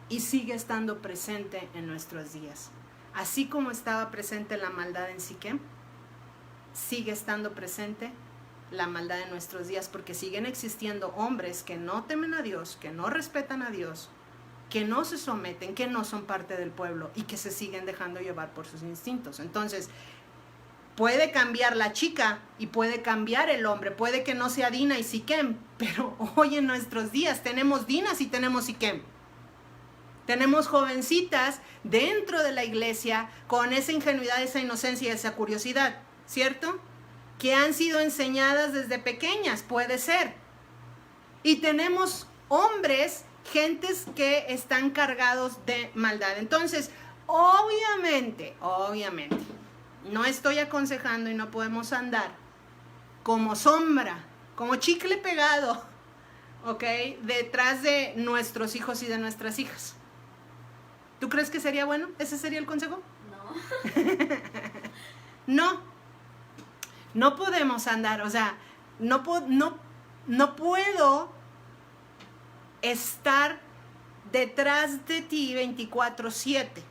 y sigue estando presente en nuestros días. Así como estaba presente la maldad en Siquem, sigue estando presente la maldad en nuestros días, porque siguen existiendo hombres que no temen a Dios, que no respetan a Dios, que no se someten, que no son parte del pueblo y que se siguen dejando llevar por sus instintos. Entonces, puede cambiar la chica y puede cambiar el hombre, puede que no sea Dina y Siquem, pero hoy en nuestros días tenemos Dinas y tenemos Siquem. Tenemos jovencitas dentro de la iglesia con esa ingenuidad, esa inocencia y esa curiosidad, ¿cierto? Que han sido enseñadas desde pequeñas, puede ser. Y tenemos hombres, gentes que están cargados de maldad. Entonces, obviamente, no estoy aconsejando y no podemos andar como sombra, como chicle pegado, ¿ok? Detrás de nuestros hijos y de nuestras hijas. ¿Tú crees que sería bueno? ¿Ese sería el consejo? No. No podemos andar, o sea, no puedo estar detrás de ti 24/7,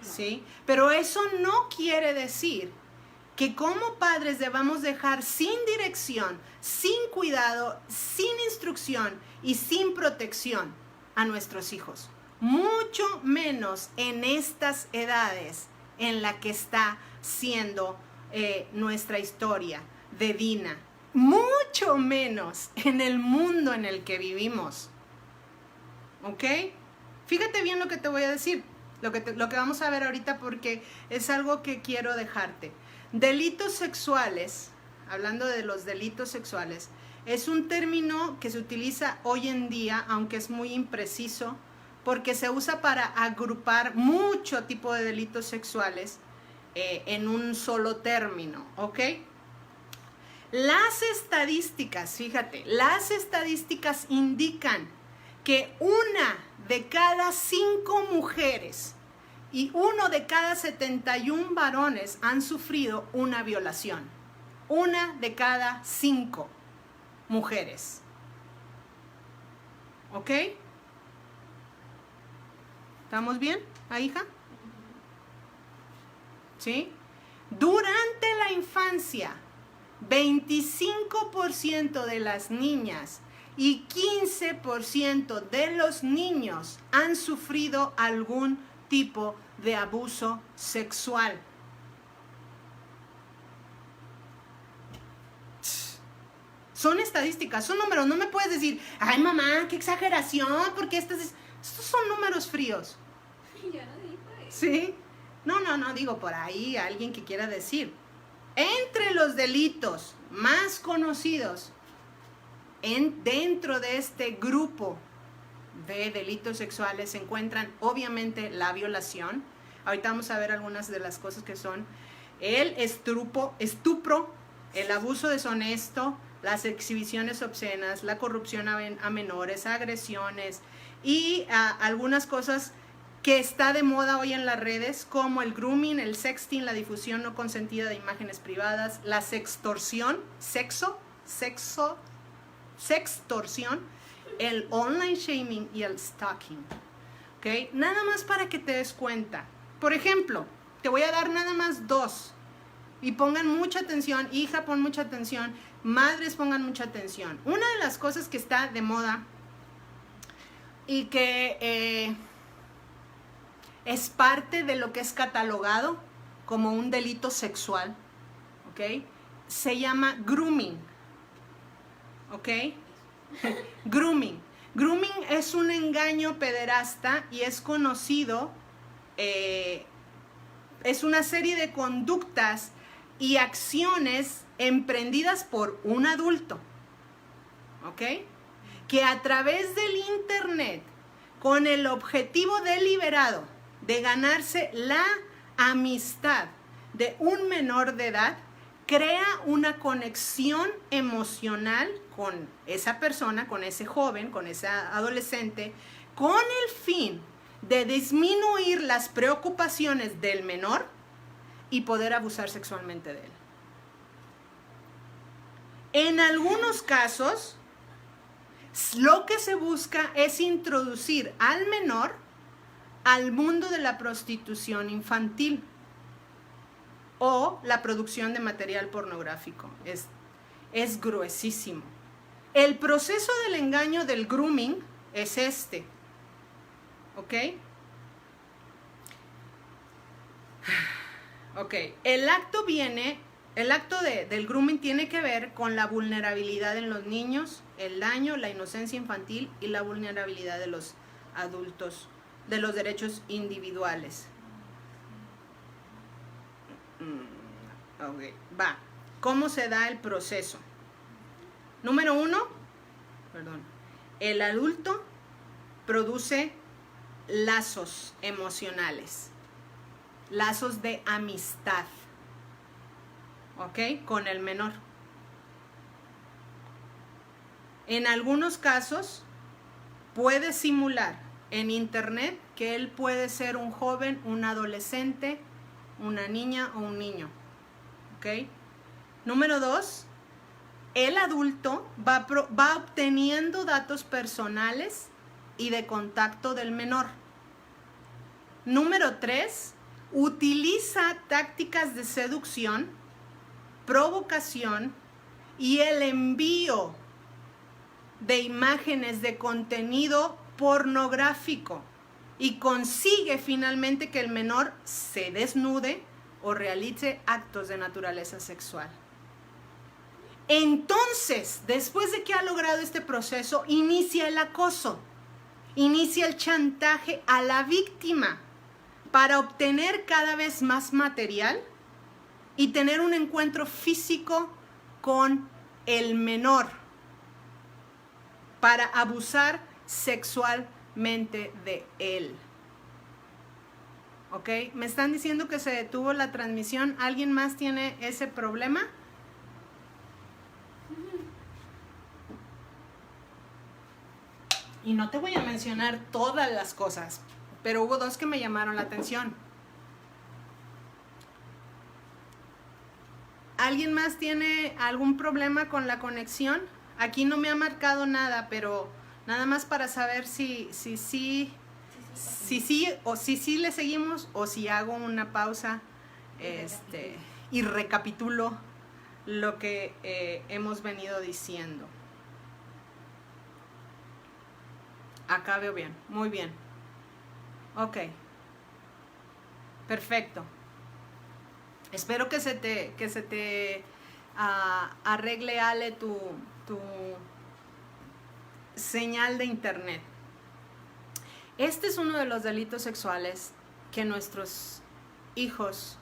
¿sí? Pero eso no quiere decir que como padres debamos dejar sin dirección, sin cuidado, sin instrucción y sin protección a nuestros hijos. Mucho menos en estas edades en la que está siendo nuestra historia de Dina. Mucho menos en el mundo en el que vivimos. ¿Ok? Fíjate bien lo que te voy a decir, lo que vamos a ver ahorita, porque es algo que quiero dejarte. Delitos sexuales, hablando de los delitos sexuales, es un término que se utiliza hoy en día, aunque es muy impreciso, porque se usa para agrupar mucho tipo de delitos sexuales en un solo término, ¿ok? Las estadísticas, fíjate, las estadísticas indican que 1 de cada 5 mujeres y 1 de cada 71 varones han sufrido una violación. 1 de cada 5 mujeres. ¿Ok? ¿Estamos bien, hija? ¿Sí? Durante la infancia, 25% de las niñas y 15% de los niños han sufrido algún tipo de abuso sexual. Son estadísticas, son números. No me puedes decir, ay mamá, qué exageración, porque estos son números fríos. Yo no digo eso. ¿Sí? No, digo por ahí alguien que quiera decir. Entre los delitos más conocidos dentro de este grupo de delitos sexuales se encuentran obviamente la violación. Ahorita vamos a ver algunas de las cosas que son el estupro, el abuso deshonesto, las exhibiciones obscenas, la corrupción a menores, agresiones y algunas cosas que está de moda hoy en las redes, como el grooming, el sexting, la difusión no consentida de imágenes privadas, la sextorsión, sextorsión, el online shaming y el stalking. ¿Ok? Nada más para que te des cuenta. Por ejemplo, te voy a dar nada más 2. Y pongan mucha atención, hija, pon mucha atención, madres pongan mucha atención. Una de las cosas que está de moda y que es parte de lo que es catalogado como un delito sexual, ¿ok? Se llama grooming, ¿ok? Grooming. Grooming es un engaño pederasta y es conocido, es una serie de conductas y acciones emprendidas por un adulto, ¿ok? Que a través del internet, con el objetivo deliberado de ganarse la amistad de un menor de edad, crea una conexión emocional con esa persona, con ese joven, con ese adolescente, con el fin de disminuir las preocupaciones del menor y poder abusar sexualmente de él. En algunos casos, lo que se busca es introducir al menor al mundo de la prostitución infantil o la producción de material pornográfico. Es gruesísimo. El proceso del engaño del grooming es este, ¿ok? Ok, el acto del grooming tiene que ver con la vulnerabilidad en los niños, el daño, la inocencia infantil y la vulnerabilidad de los adultos, de los derechos individuales. Okay. Va, ¿cómo se da el proceso? Número 1, El adulto produce lazos emocionales, lazos de amistad, ¿ok? Con el menor. En algunos casos puede simular en internet que él puede ser un joven, un adolescente, una niña o un niño, ¿ok? Número 2, el adulto va obteniendo datos personales y de contacto del menor. Número 3, utiliza tácticas de seducción, provocación y el envío de imágenes de contenido pornográfico y consigue finalmente que el menor se desnude o realice actos de naturaleza sexual. Entonces, después de que ha logrado este proceso, inicia el acoso, inicia el chantaje a la víctima para obtener cada vez más material y tener un encuentro físico con el menor para abusar sexualmente de él. ¿Ok? Me están diciendo que se detuvo la transmisión. ¿Alguien más tiene ese problema? Y no te voy a mencionar todas las cosas, pero hubo 2 que me llamaron la atención. ¿Alguien más tiene algún problema con la conexión? Aquí no me ha marcado nada, pero nada más para saber si le seguimos o si hago una pausa y recapitulo lo que hemos venido diciendo. Acá veo bien, muy bien. Ok. Perfecto. Espero que se te arregle, Ale, tu señal de internet. Este es uno de los delitos sexuales que nuestros hijos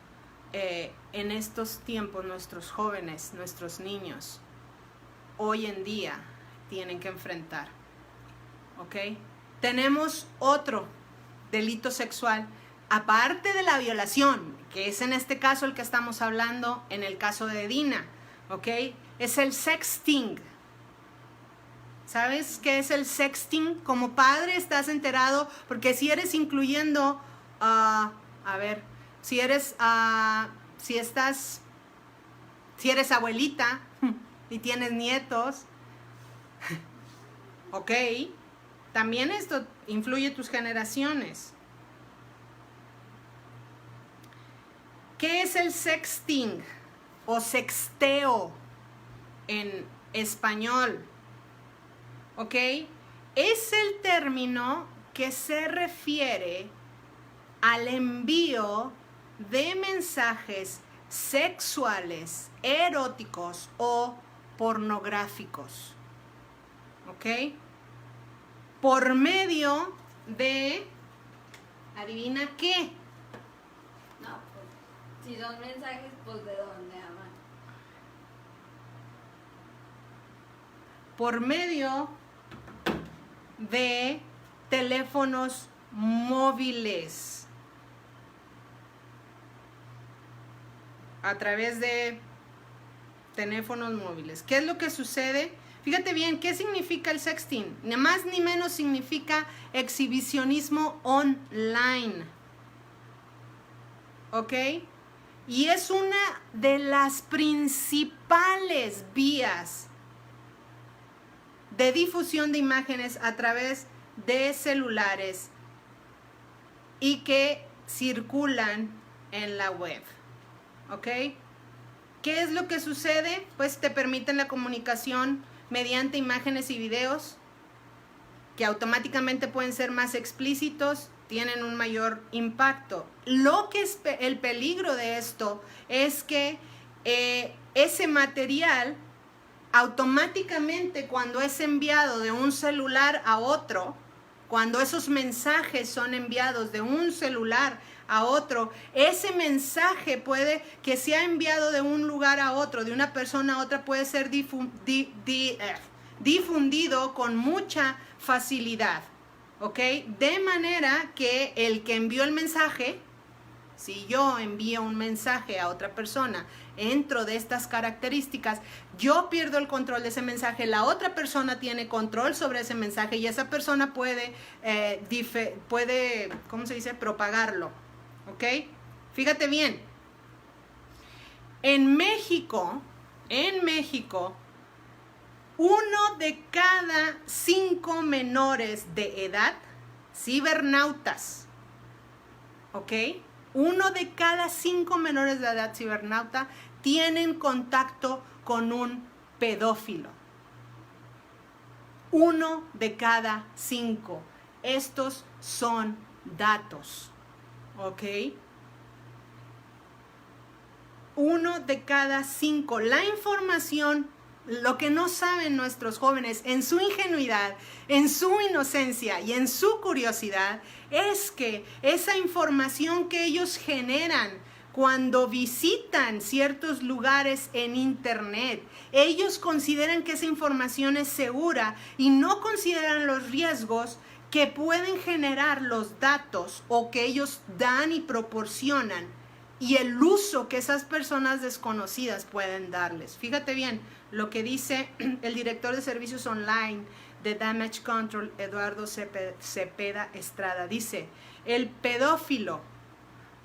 en estos tiempos, nuestros jóvenes, nuestros niños, hoy en día tienen que enfrentar. ¿Ok? Tenemos otro delito sexual, aparte de la violación, que es en este caso el que estamos hablando, en el caso de Dina, ¿ok? Es el sexting. ¿Sabes qué es el sexting? Como padre estás enterado, porque si eres incluyendo, si eres abuelita y tienes nietos, ¿ok? También esto influye tus generaciones. ¿Qué es el sexting o sexteo en español? ¿Ok? Es el término que se refiere al envío de mensajes sexuales, eróticos o pornográficos. ¿Ok? Por medio de, ¿adivina qué? No, pues, si son mensajes, pues ¿de dónde aman? Por medio de teléfonos móviles. A través de teléfonos móviles. ¿Qué es lo que sucede? Fíjate bien, ¿qué significa el sexting? Ni más ni menos significa exhibicionismo online. ¿Ok? Y es una de las principales vías de difusión de imágenes a través de celulares y que circulan en la web. ¿Ok? ¿Qué es lo que sucede? Pues te permiten la comunicación mediante imágenes y videos que automáticamente pueden ser más explícitos, tienen un mayor impacto. Lo que es el peligro de esto es que ese material automáticamente, cuando es enviado de un celular a otro, cuando esos mensajes son enviados de un celular a otro, ese mensaje puede que sea enviado de un lugar a otro, de una persona a otra, puede ser difundido con mucha facilidad, ¿ok? De manera que el que envió el mensaje, si yo envío un mensaje a otra persona dentro de estas características, yo pierdo el control de ese mensaje, la otra persona tiene control sobre ese mensaje y esa persona puede, ¿cómo se dice? Propagarlo, ¿ok? Fíjate bien, en México, 1 de cada 5 menores de edad, cibernautas, ¿ok? 1 de cada 5 menores de edad cibernauta tienen contacto con un pedófilo. 1 de cada 5. Estos son datos, ¿ok? 1 de cada 5. La información, lo que no saben nuestros jóvenes en su ingenuidad, en su inocencia y en su curiosidad, es que esa información que ellos generan cuando visitan ciertos lugares en internet, ellos consideran que esa información es segura y no consideran los riesgos que pueden generar los datos o que ellos dan y proporcionan y el uso que esas personas desconocidas pueden darles. Fíjate bien lo que dice el director de servicios online de Damage Control, Eduardo Cepeda Estrada. Dice, el pedófilo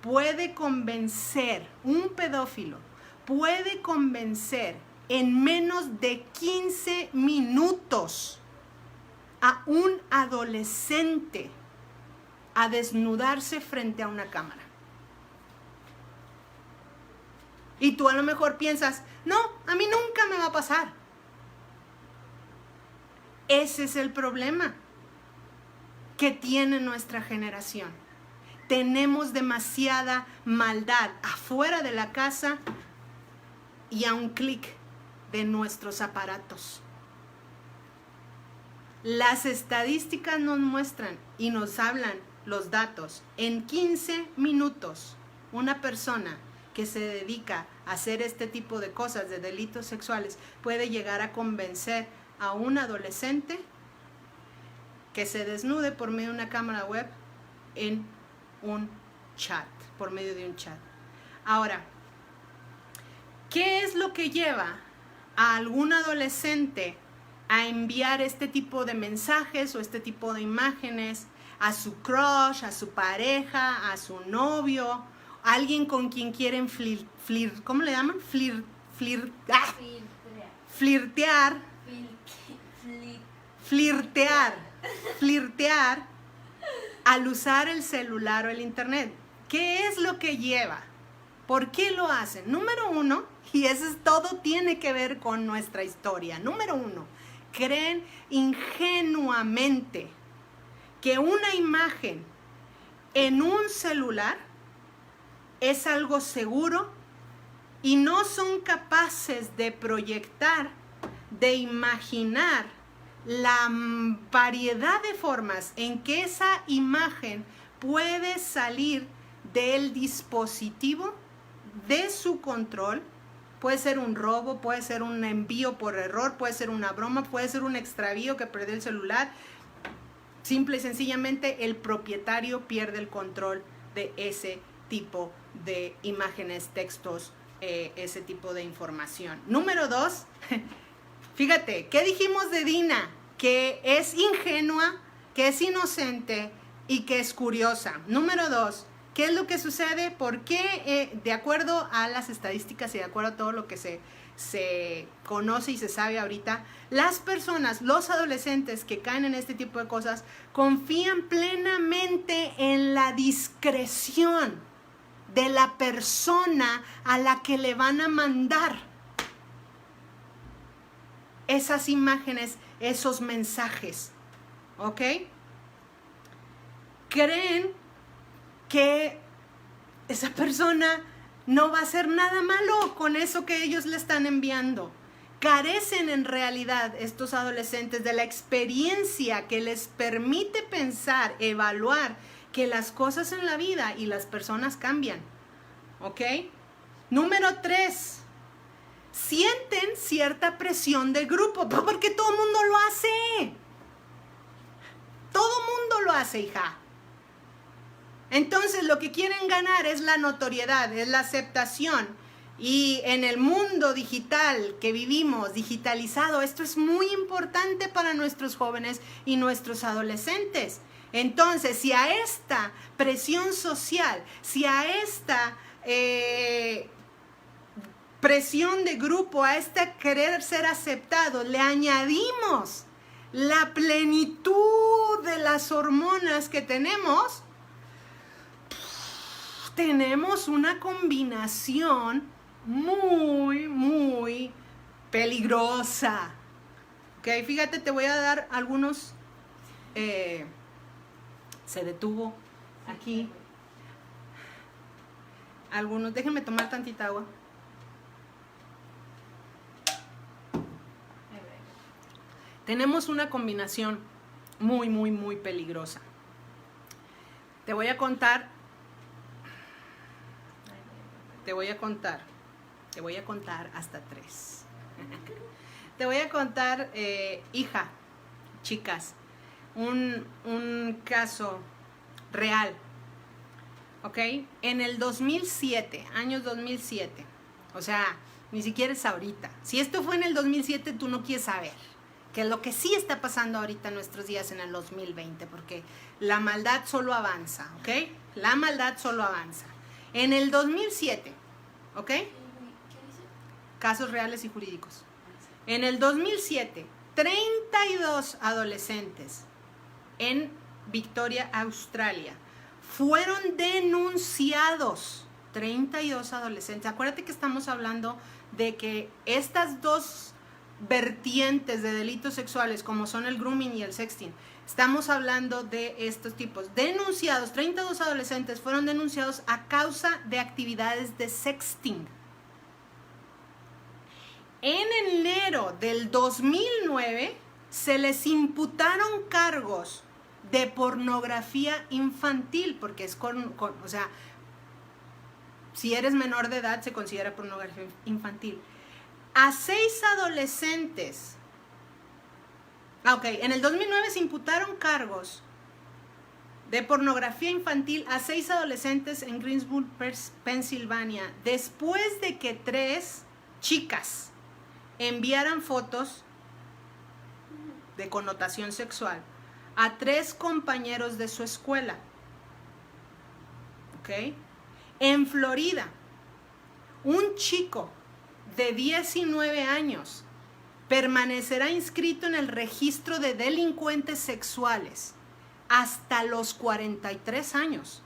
puede convencer, un pedófilo puede convencer en menos de 15 minutos a un adolescente a desnudarse frente a una cámara. Y tú a lo mejor piensas, no, a mí nunca me va a pasar. Ese es el problema que tiene nuestra generación. Tenemos demasiada maldad afuera de la casa y a un clic de nuestros aparatos. Las estadísticas nos muestran y nos hablan los datos. En 15 minutos, una persona que se dedica a hacer este tipo de cosas, de delitos sexuales, puede llegar a convencer a un adolescente que se desnude por medio de una cámara web en un chat, por medio de un chat. Ahora, ¿qué es lo que lleva a algún adolescente a enviar este tipo de mensajes o este tipo de imágenes a su crush, a su pareja, a su novio, alguien con quien quieren ¿cómo le llaman? Flirtear al usar el celular o el internet? ¿Qué es lo que lleva? ¿Por qué lo hacen? Número 1, y eso es todo, tiene que ver con nuestra historia. Número 1, creen ingenuamente que una imagen en un celular es algo seguro y no son capaces de proyectar, de imaginar la variedad de formas en que esa imagen puede salir del dispositivo, de su control. Puede ser un robo, puede ser un envío por error, puede ser una broma, puede ser un extravío que perdió el celular. Simple y sencillamente el propietario pierde el control de ese tipo de imágenes, textos, ese tipo de información. Número 2, fíjate, ¿qué dijimos de Dina? Que es ingenua, que es inocente y que es curiosa. Número 2, ¿qué es lo que sucede? ¿Por qué, de acuerdo a las estadísticas y de acuerdo a todo lo que se conoce y se sabe ahorita, las personas, los adolescentes que caen en este tipo de cosas, confían plenamente en la discreción de la persona a la que le van a mandar esas imágenes, esos mensajes? ¿Ok? Creen que esa persona no va a hacer nada malo con eso que ellos le están enviando. Carecen en realidad estos adolescentes de la experiencia que les permite pensar, evaluar que las cosas en la vida y las personas cambian. ¿Ok? Número 3. sienten cierta presión del grupo, porque todo el mundo lo hace. Todo el mundo lo hace, hija. Entonces lo que quieren ganar es la notoriedad, es la aceptación. Y en el mundo digital que vivimos, digitalizado, esto es muy importante para nuestros jóvenes y nuestros adolescentes. Entonces, si a esta presión social, si a esta presión de grupo, a este querer ser aceptado, le añadimos la plenitud de las hormonas que tenemos una combinación muy peligrosa. Ok, fíjate, te voy a dar algunos. Se detuvo aquí. Algunos, déjenme tomar tantita agua. Tenemos una combinación muy peligrosa. Te voy a contar hasta 3. Te voy a contar, hija, chicas, un caso real, ¿ok? En el 2007, años 2007, o sea, ni siquiera es ahorita. Si esto fue en el 2007, tú no quieres saber que es lo que sí está pasando ahorita en nuestros días en el 2020, porque la maldad solo avanza, ¿ok? La maldad solo avanza. En el 2007, ¿ok? ¿Qué dice? Casos reales y jurídicos. En el 2007, 32 adolescentes en Victoria, Australia, fueron denunciados. 32 adolescentes. Acuérdate que estamos hablando de que estas dos vertientes de delitos sexuales, como son el grooming y el sexting, estamos hablando de estos tipos. Denunciados, 32 adolescentes fueron denunciados a causa de actividades de sexting. En enero del 2009 se les imputaron cargos de pornografía infantil, porque es o sea, si eres menor de edad se considera pornografía infantil. A 6 adolescentes. Ok, en el 2009 se imputaron cargos de pornografía infantil a 6 adolescentes en Greensburg, Pensilvania, después de que 3 chicas enviaran fotos de connotación sexual a 3 compañeros de su escuela. ¿Ok? En Florida, un chico de 19 años permanecerá inscrito en el registro de delincuentes sexuales hasta los 43 años,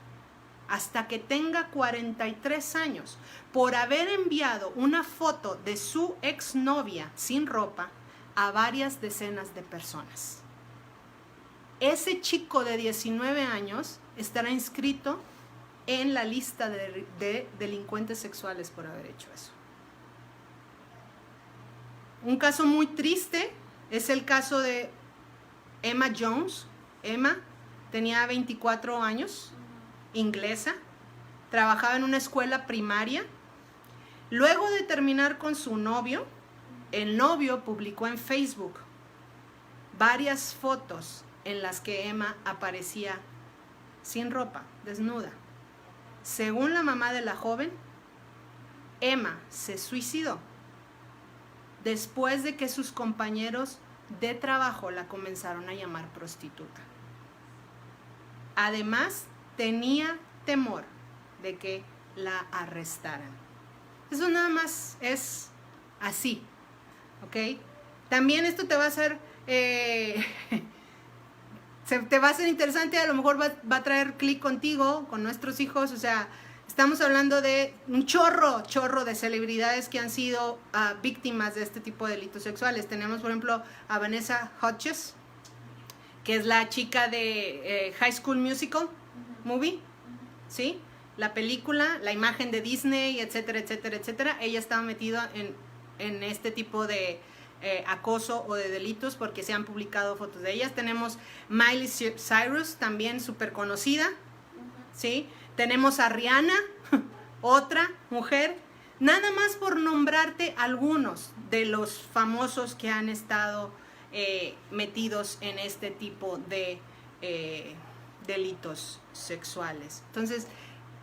hasta que tenga 43 años, por haber enviado una foto de su exnovia sin ropa a varias decenas de personas. Ese chico de 19 años estará inscrito en la lista de delincuentes sexuales por haber hecho eso. Un caso muy triste es el caso de Emma Jones. Emma tenía 24 años, inglesa, trabajaba en una escuela primaria. Luego de terminar con su novio, el novio publicó en Facebook varias fotos en las que Emma aparecía sin ropa, desnuda. Según la mamá de la joven, Emma se suicidó después de que sus compañeros de trabajo la comenzaron a llamar prostituta. Además, tenía temor de que la arrestaran. Eso nada más es así, ¿ok? También esto te va a hacer, te va a ser interesante, a lo mejor va a traer clic contigo, con nuestros hijos, o sea, estamos hablando de un chorro de celebridades que han sido víctimas de este tipo de delitos sexuales. Tenemos, por ejemplo, a Vanessa Hudgens, que es la chica de High School Musical Movie, ¿sí? La película, la imagen de Disney, etcétera, etcétera, etcétera. Ella estaba metida en este tipo de acoso o de delitos porque se han publicado fotos de ellas. Tenemos Miley Cyrus, también súper conocida, ¿sí? Tenemos a Rihanna, otra mujer Nada más por nombrarte algunos de los famosos que han estado metidos en este tipo de delitos sexuales. Entonces,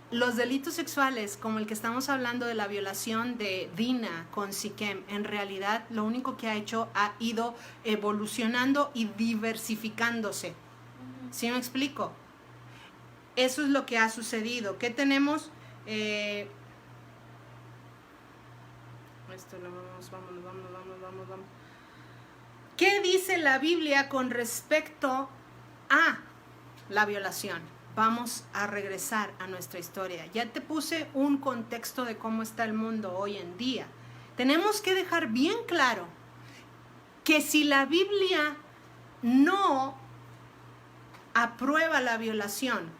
los delitos sexuales, como el que estamos hablando de la violación de Dina con Siquem, en realidad lo único que ha hecho ha ido evolucionando y diversificándose. ¿Sí me explico? Eso es lo que ha sucedido. ¿Qué tenemos? Vamos. ¿Qué dice la Biblia con respecto a la violación? Vamos a regresar a nuestra historia. Ya te puse un contexto de cómo está el mundo hoy en día. Tenemos que dejar bien claro que si la Biblia no aprueba la violación,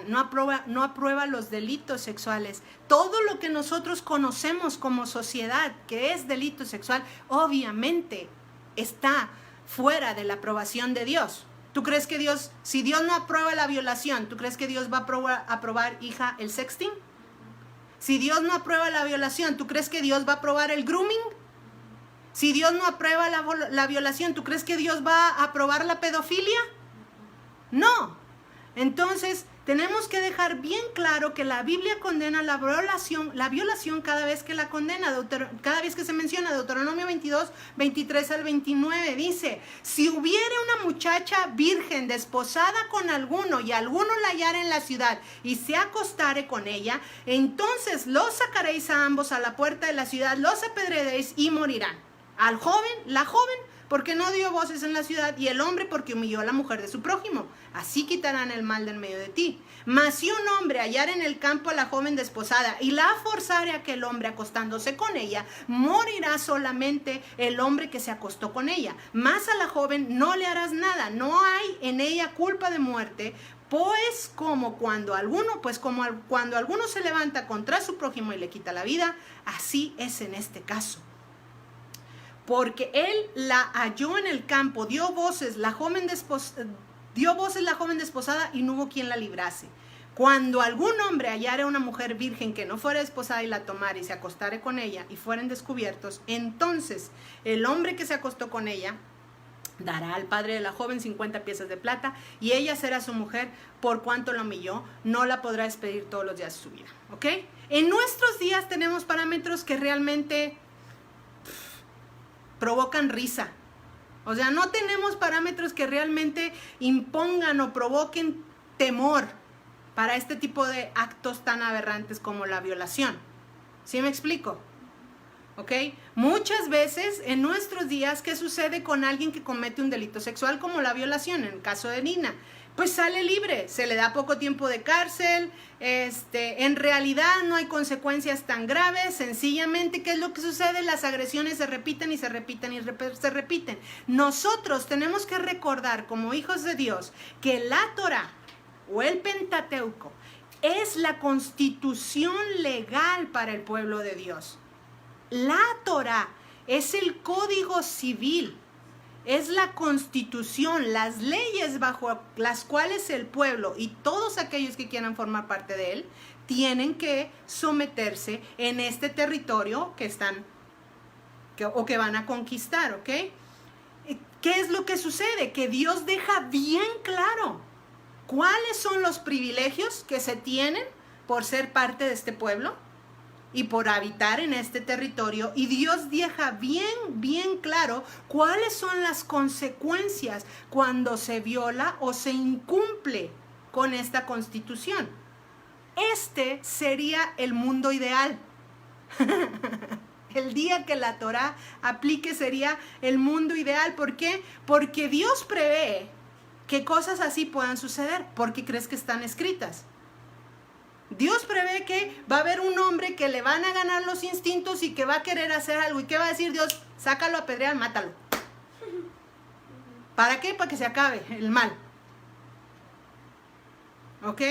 no aprueba los delitos sexuales, todo lo que nosotros conocemos como sociedad que es delito sexual, obviamente está fuera de la aprobación de Dios. ¿Tú crees que Dios, si Dios no aprueba la violación, ¿tú crees que Dios va a aprobar, hija, el sexting? Si Dios no aprueba la violación, ¿tú crees que Dios va a aprobar el grooming? Si Dios no aprueba la violación, ¿tú crees que Dios va a aprobar la pedofilia? No. Entonces, tenemos que dejar bien claro que la Biblia condena la violación cada vez que la condena, cada vez que se menciona. Deuteronomio 22, 23 al 29 dice: si hubiere una muchacha virgen desposada con alguno y alguno la hallare en la ciudad y se acostare con ella, entonces los sacaréis a ambos a la puerta de la ciudad, los apedrearéis y morirán. Al joven, la joven, porque no dio voces en la ciudad, y el hombre porque humilló a la mujer de su prójimo. Así quitarán el mal del medio de ti. Mas si un hombre hallar en el campo a la joven desposada y la forzare a aquel hombre acostándose con ella, morirá solamente el hombre que se acostó con ella. Mas a la joven no le harás nada, no hay en ella culpa de muerte, pues como cuando alguno se levanta contra su prójimo y le quita la vida, así es en este caso. Porque él la halló en el campo, dio voces la joven desposada y no hubo quien la librase. Cuando algún hombre hallare a una mujer virgen que no fuera desposada y la tomare y se acostare con ella y fueren descubiertos, entonces el hombre que se acostó con ella dará al padre de la joven 50 piezas de plata y ella será su mujer por cuanto la humilló, no la podrá despedir todos los días de su vida. ¿Ok? En nuestros días tenemos parámetros que realmente provocan risa. O sea, no tenemos parámetros que realmente impongan o provoquen temor para este tipo de actos tan aberrantes como la violación. ¿Sí me explico? ¿Ok? Muchas veces en nuestros días, ¿qué sucede con alguien que comete un delito sexual como la violación? En el caso de Dina, pues sale libre, se le da poco tiempo de cárcel, en realidad no hay consecuencias tan graves, sencillamente, ¿qué es lo que sucede? Las agresiones se repiten y se repiten y se repiten. Nosotros tenemos que recordar como hijos de Dios que la Torá o el Pentateuco es la constitución legal para el pueblo de Dios. La Torá es el código civil. Es la constitución, las leyes bajo las cuales el pueblo y todos aquellos que quieran formar parte de él tienen que someterse en este territorio que van a conquistar, ¿ok? ¿Qué es lo que sucede? Que Dios deja bien claro cuáles son los privilegios que se tienen por ser parte de este pueblo y por habitar en este territorio, y Dios deja bien claro cuáles son las consecuencias cuando se viola o se incumple con esta constitución. Este sería el mundo ideal. El día que la Torá aplique sería el mundo ideal. ¿Por qué? Porque Dios prevé que cosas así puedan suceder. ¿Por qué crees que están escritas? Dios prevé que va a haber un hombre que le van a ganar los instintos y que va a querer hacer algo. ¿Y qué va a decir Dios? Sácalo a apedrear, mátalo. ¿Para qué? Para que se acabe el mal. ¿Ok?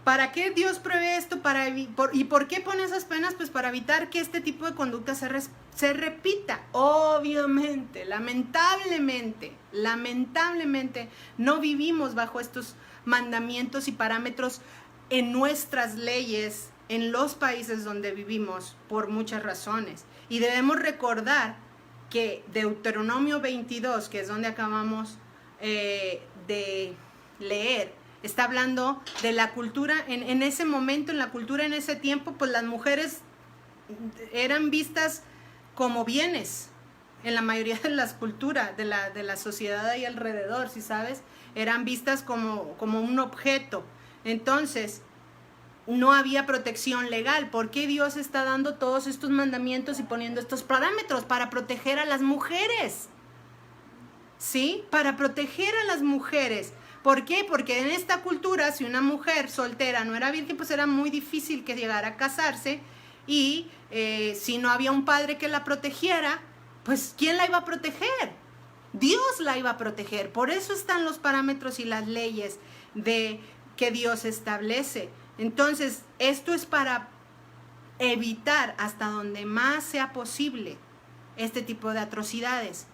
¿Para qué Dios prevé esto? ¿Y por qué pone esas penas? Pues para evitar que este tipo de conducta se repita. Obviamente, lamentablemente, no vivimos bajo estos mandamientos y parámetros en nuestras leyes, en los países donde vivimos, por muchas razones. Y debemos recordar que Deuteronomio 22, que es donde acabamos de leer, está hablando de la cultura, en ese momento, en la cultura en ese tiempo, pues las mujeres eran vistas como bienes, en la mayoría de las culturas, de la sociedad ahí alrededor, si sabes, eran vistas como un objeto. Entonces, no había protección legal. ¿Por qué Dios está dando todos estos mandamientos y poniendo estos parámetros? Para proteger a las mujeres. ¿Sí? Para proteger a las mujeres. ¿Por qué? Porque en esta cultura, si una mujer soltera no era virgen, pues era muy difícil que llegara a casarse. Y si no había un padre que la protegiera, pues ¿quién la iba a proteger? Dios la iba a proteger. Por eso están los parámetros y las leyes que Dios establece. Entonces, esto es para evitar hasta donde más sea posible este tipo de atrocidades,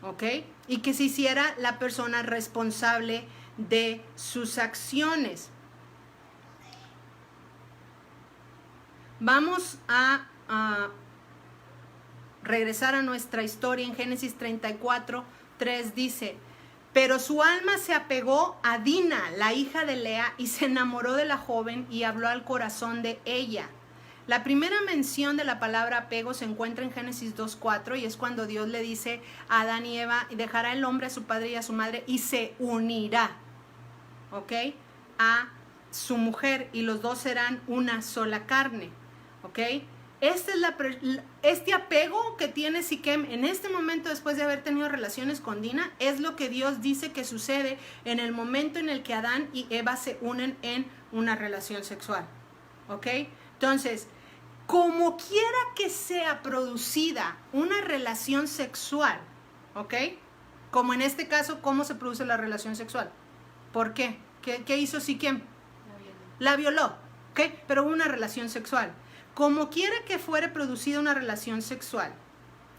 ¿ok? Y que se hiciera la persona responsable de sus acciones. Vamos a regresar a nuestra historia. En Génesis 34:3 dice: pero su alma se apegó a Dina, la hija de Lea, y se enamoró de la joven y habló al corazón de ella. La primera mención de la palabra apego se encuentra en Génesis 2:4 y es cuando Dios le dice a Adán y Eva: y dejará el hombre a su padre y a su madre y se unirá, ¿ok?, a su mujer, y los dos serán una sola carne, ¿ok? Este apego que tiene Siquem en este momento, después de haber tenido relaciones con Dina, es lo que Dios dice que sucede en el momento en el que Adán y Eva se unen en una relación sexual, ¿ok? Entonces, como quiera que sea producida una relación sexual, ¿ok? Como en este caso, ¿cómo se produce la relación sexual? ¿Por qué? ¿Qué hizo Siquem? La violó, ¿ok? Pero hubo una relación sexual. Como quiera que fuere producida una relación sexual,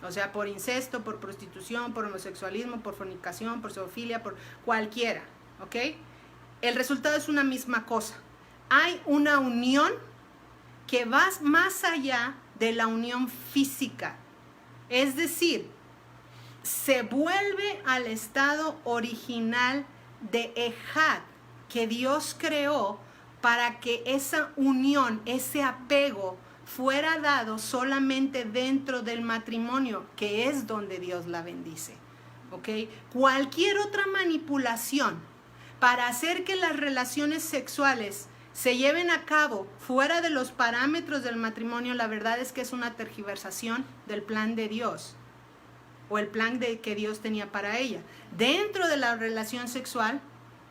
o sea, por incesto, por prostitución, por homosexualismo, por fornicación, por zoofilia, por cualquiera, ¿ok? El resultado es una misma cosa. Hay una unión que va más allá de la unión física. Es decir, se vuelve al estado original de Ejad, que Dios creó para que esa unión, ese apego, fuera dado solamente dentro del matrimonio, que es donde Dios la bendice, ¿ok? Cualquier otra manipulación para hacer que las relaciones sexuales se lleven a cabo fuera de los parámetros del matrimonio, la verdad es que es una tergiversación del plan de Dios, o el plan que Dios tenía para ella. Dentro de la relación sexual,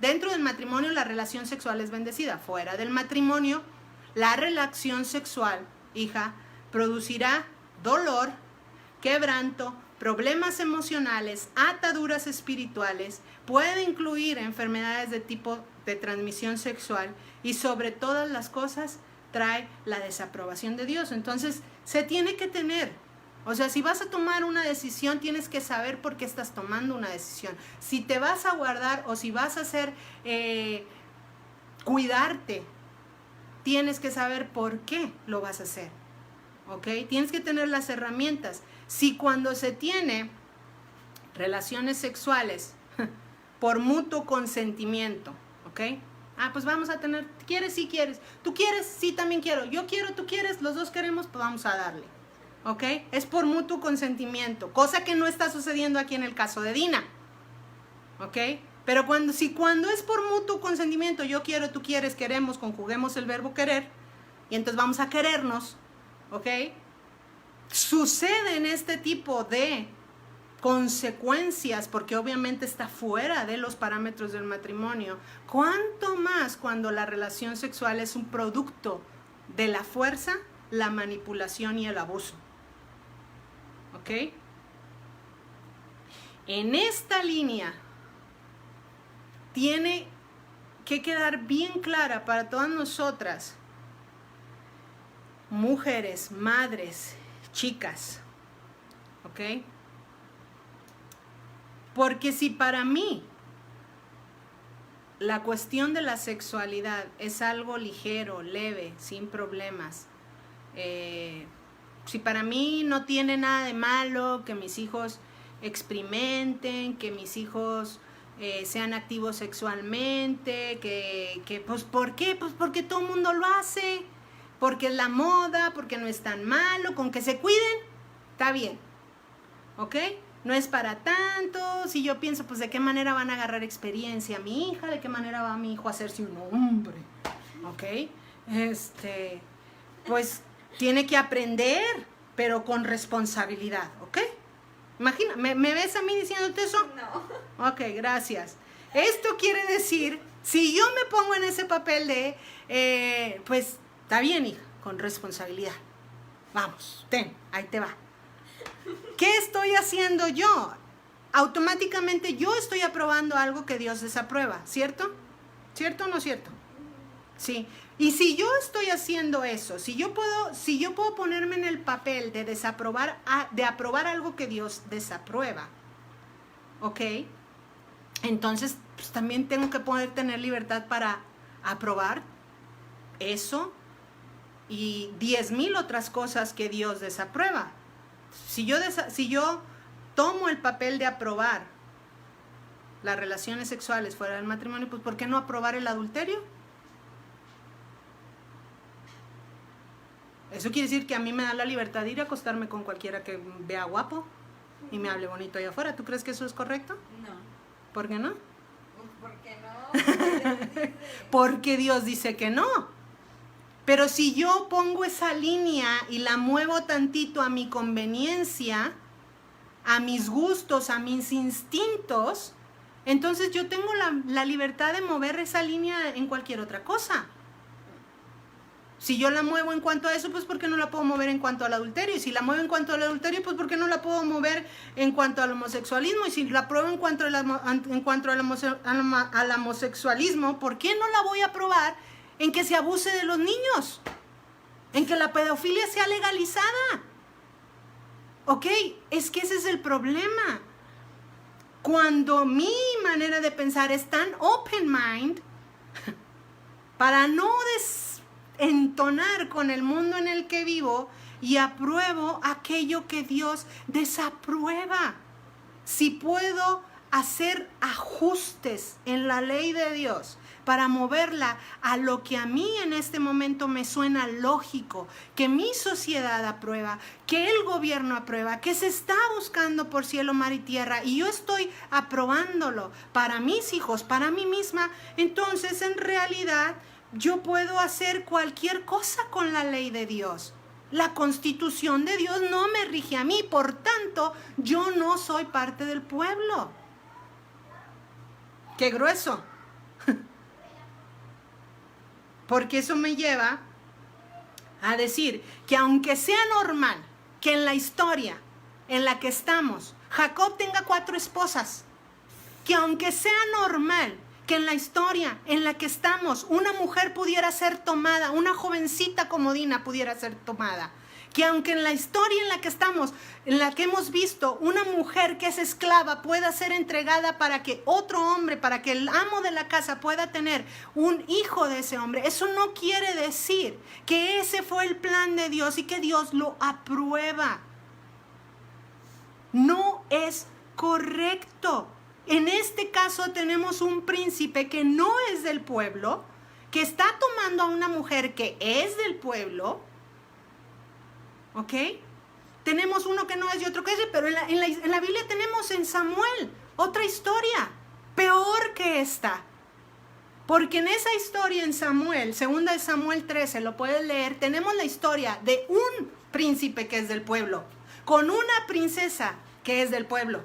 dentro del matrimonio, la relación sexual es bendecida. Fuera del matrimonio, la relación sexual, hija, producirá dolor, quebranto, problemas emocionales, ataduras espirituales, puede incluir enfermedades de tipo de transmisión sexual y sobre todas las cosas trae la desaprobación de Dios. Entonces, se tiene que tener, o sea, si vas a tomar una decisión, tienes que saber por qué estás tomando una decisión. Si te vas a guardar o si vas a hacer, cuidarte, tienes que saber por qué lo vas a hacer, ¿ok? Tienes que tener las herramientas. Si cuando se tiene relaciones sexuales por mutuo consentimiento, ¿ok? Pues vamos a tener, ¿quieres? Sí quieres. ¿Tú quieres? Sí, también quiero. Yo quiero, tú quieres, los dos queremos, pues vamos a darle, ¿ok? Es por mutuo consentimiento, cosa que no está sucediendo aquí en el caso de Dina, ¿ok? Pero cuando es por mutuo consentimiento, yo quiero, tú quieres, queremos, conjuguemos el verbo querer, y entonces vamos a querernos, ¿ok? Suceden este tipo de consecuencias, porque obviamente está fuera de los parámetros del matrimonio. ¿Cuánto más cuando la relación sexual es un producto de la fuerza, la manipulación y el abuso? ¿Ok? En esta línea tiene que quedar bien clara para todas nosotras, mujeres, madres, chicas, ¿ok? Porque si para mí la cuestión de la sexualidad es algo ligero, leve, sin problemas. Si para mí no tiene nada de malo que mis hijos experimenten, que mis hijos sean activos sexualmente, que pues ¿por qué? Pues porque todo el mundo lo hace, porque es la moda, porque no es tan malo, con que se cuiden, está bien, ¿ok? No es para tanto. Si yo pienso, pues de qué manera van a agarrar experiencia mi hija, de qué manera va mi hijo a hacerse un hombre, ¿ok? Pues tiene que aprender, pero con responsabilidad, ¿ok? Imagina, ¿me ves a mí diciéndote eso? No. Ok, gracias. Esto quiere decir, si yo me pongo en ese papel de, pues, está bien, hija, con responsabilidad. Vamos, ahí te va. ¿Qué estoy haciendo yo? Automáticamente yo estoy aprobando algo que Dios desaprueba, ¿cierto? ¿Cierto o no cierto? Sí. Y si yo estoy haciendo eso, si yo puedo ponerme en el papel de de aprobar algo que Dios desaprueba, ¿ok? Entonces, pues también tengo que poder tener libertad para aprobar eso y 10,000 otras cosas que Dios desaprueba. Si yo tomo el papel de aprobar las relaciones sexuales fuera del matrimonio, pues ¿por qué no aprobar el adulterio? Eso quiere decir que a mí me da la libertad de ir a acostarme con cualquiera que vea guapo y me hable bonito allá afuera. ¿Tú crees que eso es correcto? No. ¿Por qué no? Pues porque no. Porque Dios dice que no. Pero si yo pongo esa línea y la muevo tantito a mi conveniencia, a mis gustos, a mis instintos, entonces yo tengo la libertad de mover esa línea en cualquier otra cosa. Si yo la muevo en cuanto a eso, pues ¿por qué no la puedo mover en cuanto al adulterio? Y si la muevo en cuanto al adulterio, pues ¿por qué no la puedo mover en cuanto al homosexualismo? Y si la pruebo en cuanto al homosexualismo, ¿por qué no la voy a probar en que se abuse de los niños? En que la pedofilia sea legalizada. ¿Ok? Es que ese es el problema. Cuando mi manera de pensar es tan open mind, para no entonar con el mundo en el que vivo, y apruebo aquello que Dios desaprueba. Si puedo hacer ajustes en la ley de Dios para moverla a lo que a mí en este momento me suena lógico, que mi sociedad aprueba, que el gobierno aprueba, que se está buscando por cielo, mar y tierra, y yo estoy aprobándolo para mis hijos, para mí misma, entonces en realidad yo puedo hacer cualquier cosa con la ley de Dios. La constitución de Dios no me rige a mí, por tanto, yo no soy parte del pueblo. ¡Qué grueso! Porque eso me lleva a decir que aunque sea normal que en la historia en la que estamos, Jacob tenga 4 esposas, que aunque sea normal que en la historia en la que estamos una mujer pudiera ser tomada, una jovencita como Dina pudiera ser tomada, que aunque en la historia en la que estamos, en la que hemos visto una mujer que es esclava pueda ser entregada para que otro hombre, para que el amo de la casa pueda tener un hijo de ese hombre, eso no quiere decir que ese fue el plan de Dios y que Dios lo aprueba. No es correcto. En este caso tenemos un príncipe que no es del pueblo, que está tomando a una mujer que es del pueblo, ¿ok? Tenemos uno que no es y otro que es, pero en la Biblia tenemos en Samuel otra historia, peor que esta. Porque en esa historia en Samuel, 2 de Samuel 13, lo puedes leer, tenemos la historia de un príncipe que es del pueblo, con una princesa que es del pueblo.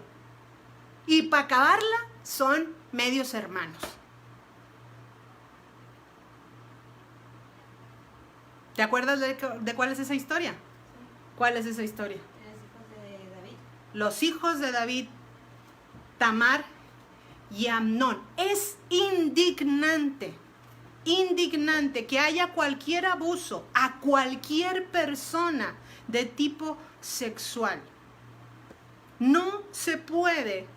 Y para acabarla, son medios hermanos. ¿Te acuerdas de cuál es esa historia? ¿Cuál es esa historia? Los hijos de David, Tamar y Amnón. Es indignante que haya cualquier abuso a cualquier persona de tipo sexual. No se puede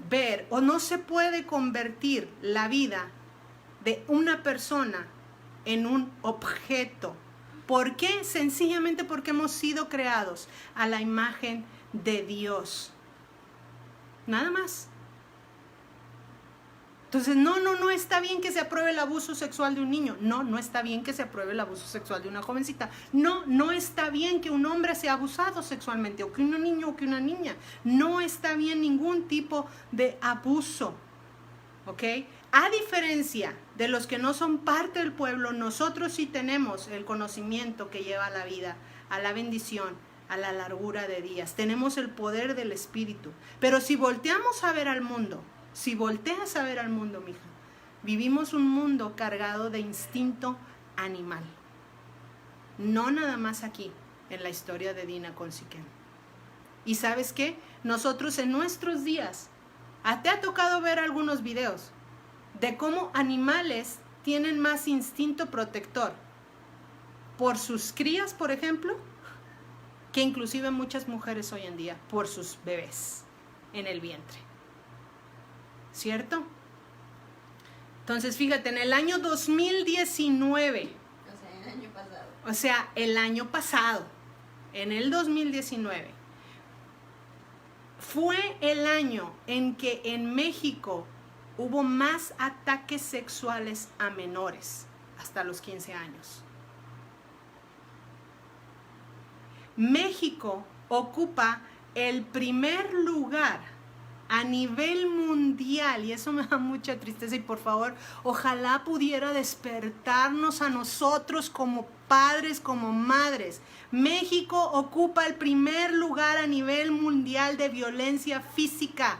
ver o no se puede convertir la vida de una persona en un objeto. ¿Por qué? Sencillamente porque hemos sido creados a la imagen de Dios. Nada más. Entonces, no está bien que se apruebe el abuso sexual de un niño. No está bien que se apruebe el abuso sexual de una jovencita. No está bien que un hombre sea abusado sexualmente, o que un niño o que una niña. No está bien ningún tipo de abuso. ¿Ok? A diferencia de los que no son parte del pueblo, nosotros sí tenemos el conocimiento que lleva a la vida, a la bendición, a la largura de días. Tenemos el poder del Espíritu. Pero si volteamos a ver al mundo, si volteas a ver al mundo, mija, vivimos un mundo cargado de instinto animal. No nada más aquí, en la historia de Dina con Siquem. ¿Y sabes qué? Nosotros en nuestros días, te ha tocado ver algunos videos de cómo animales tienen más instinto protector por sus crías, por ejemplo, que inclusive muchas mujeres hoy en día por sus bebés en el vientre. ¿Cierto? Entonces, fíjate, en el año 2019, el año pasado, en el 2019, fue el año en que en México hubo más ataques sexuales a menores hasta los 15 años. México ocupa el primer lugar a nivel mundial, y eso me da mucha tristeza, y por favor, ojalá pudiera despertarnos a nosotros como padres, como madres. México ocupa el primer lugar a nivel mundial de violencia física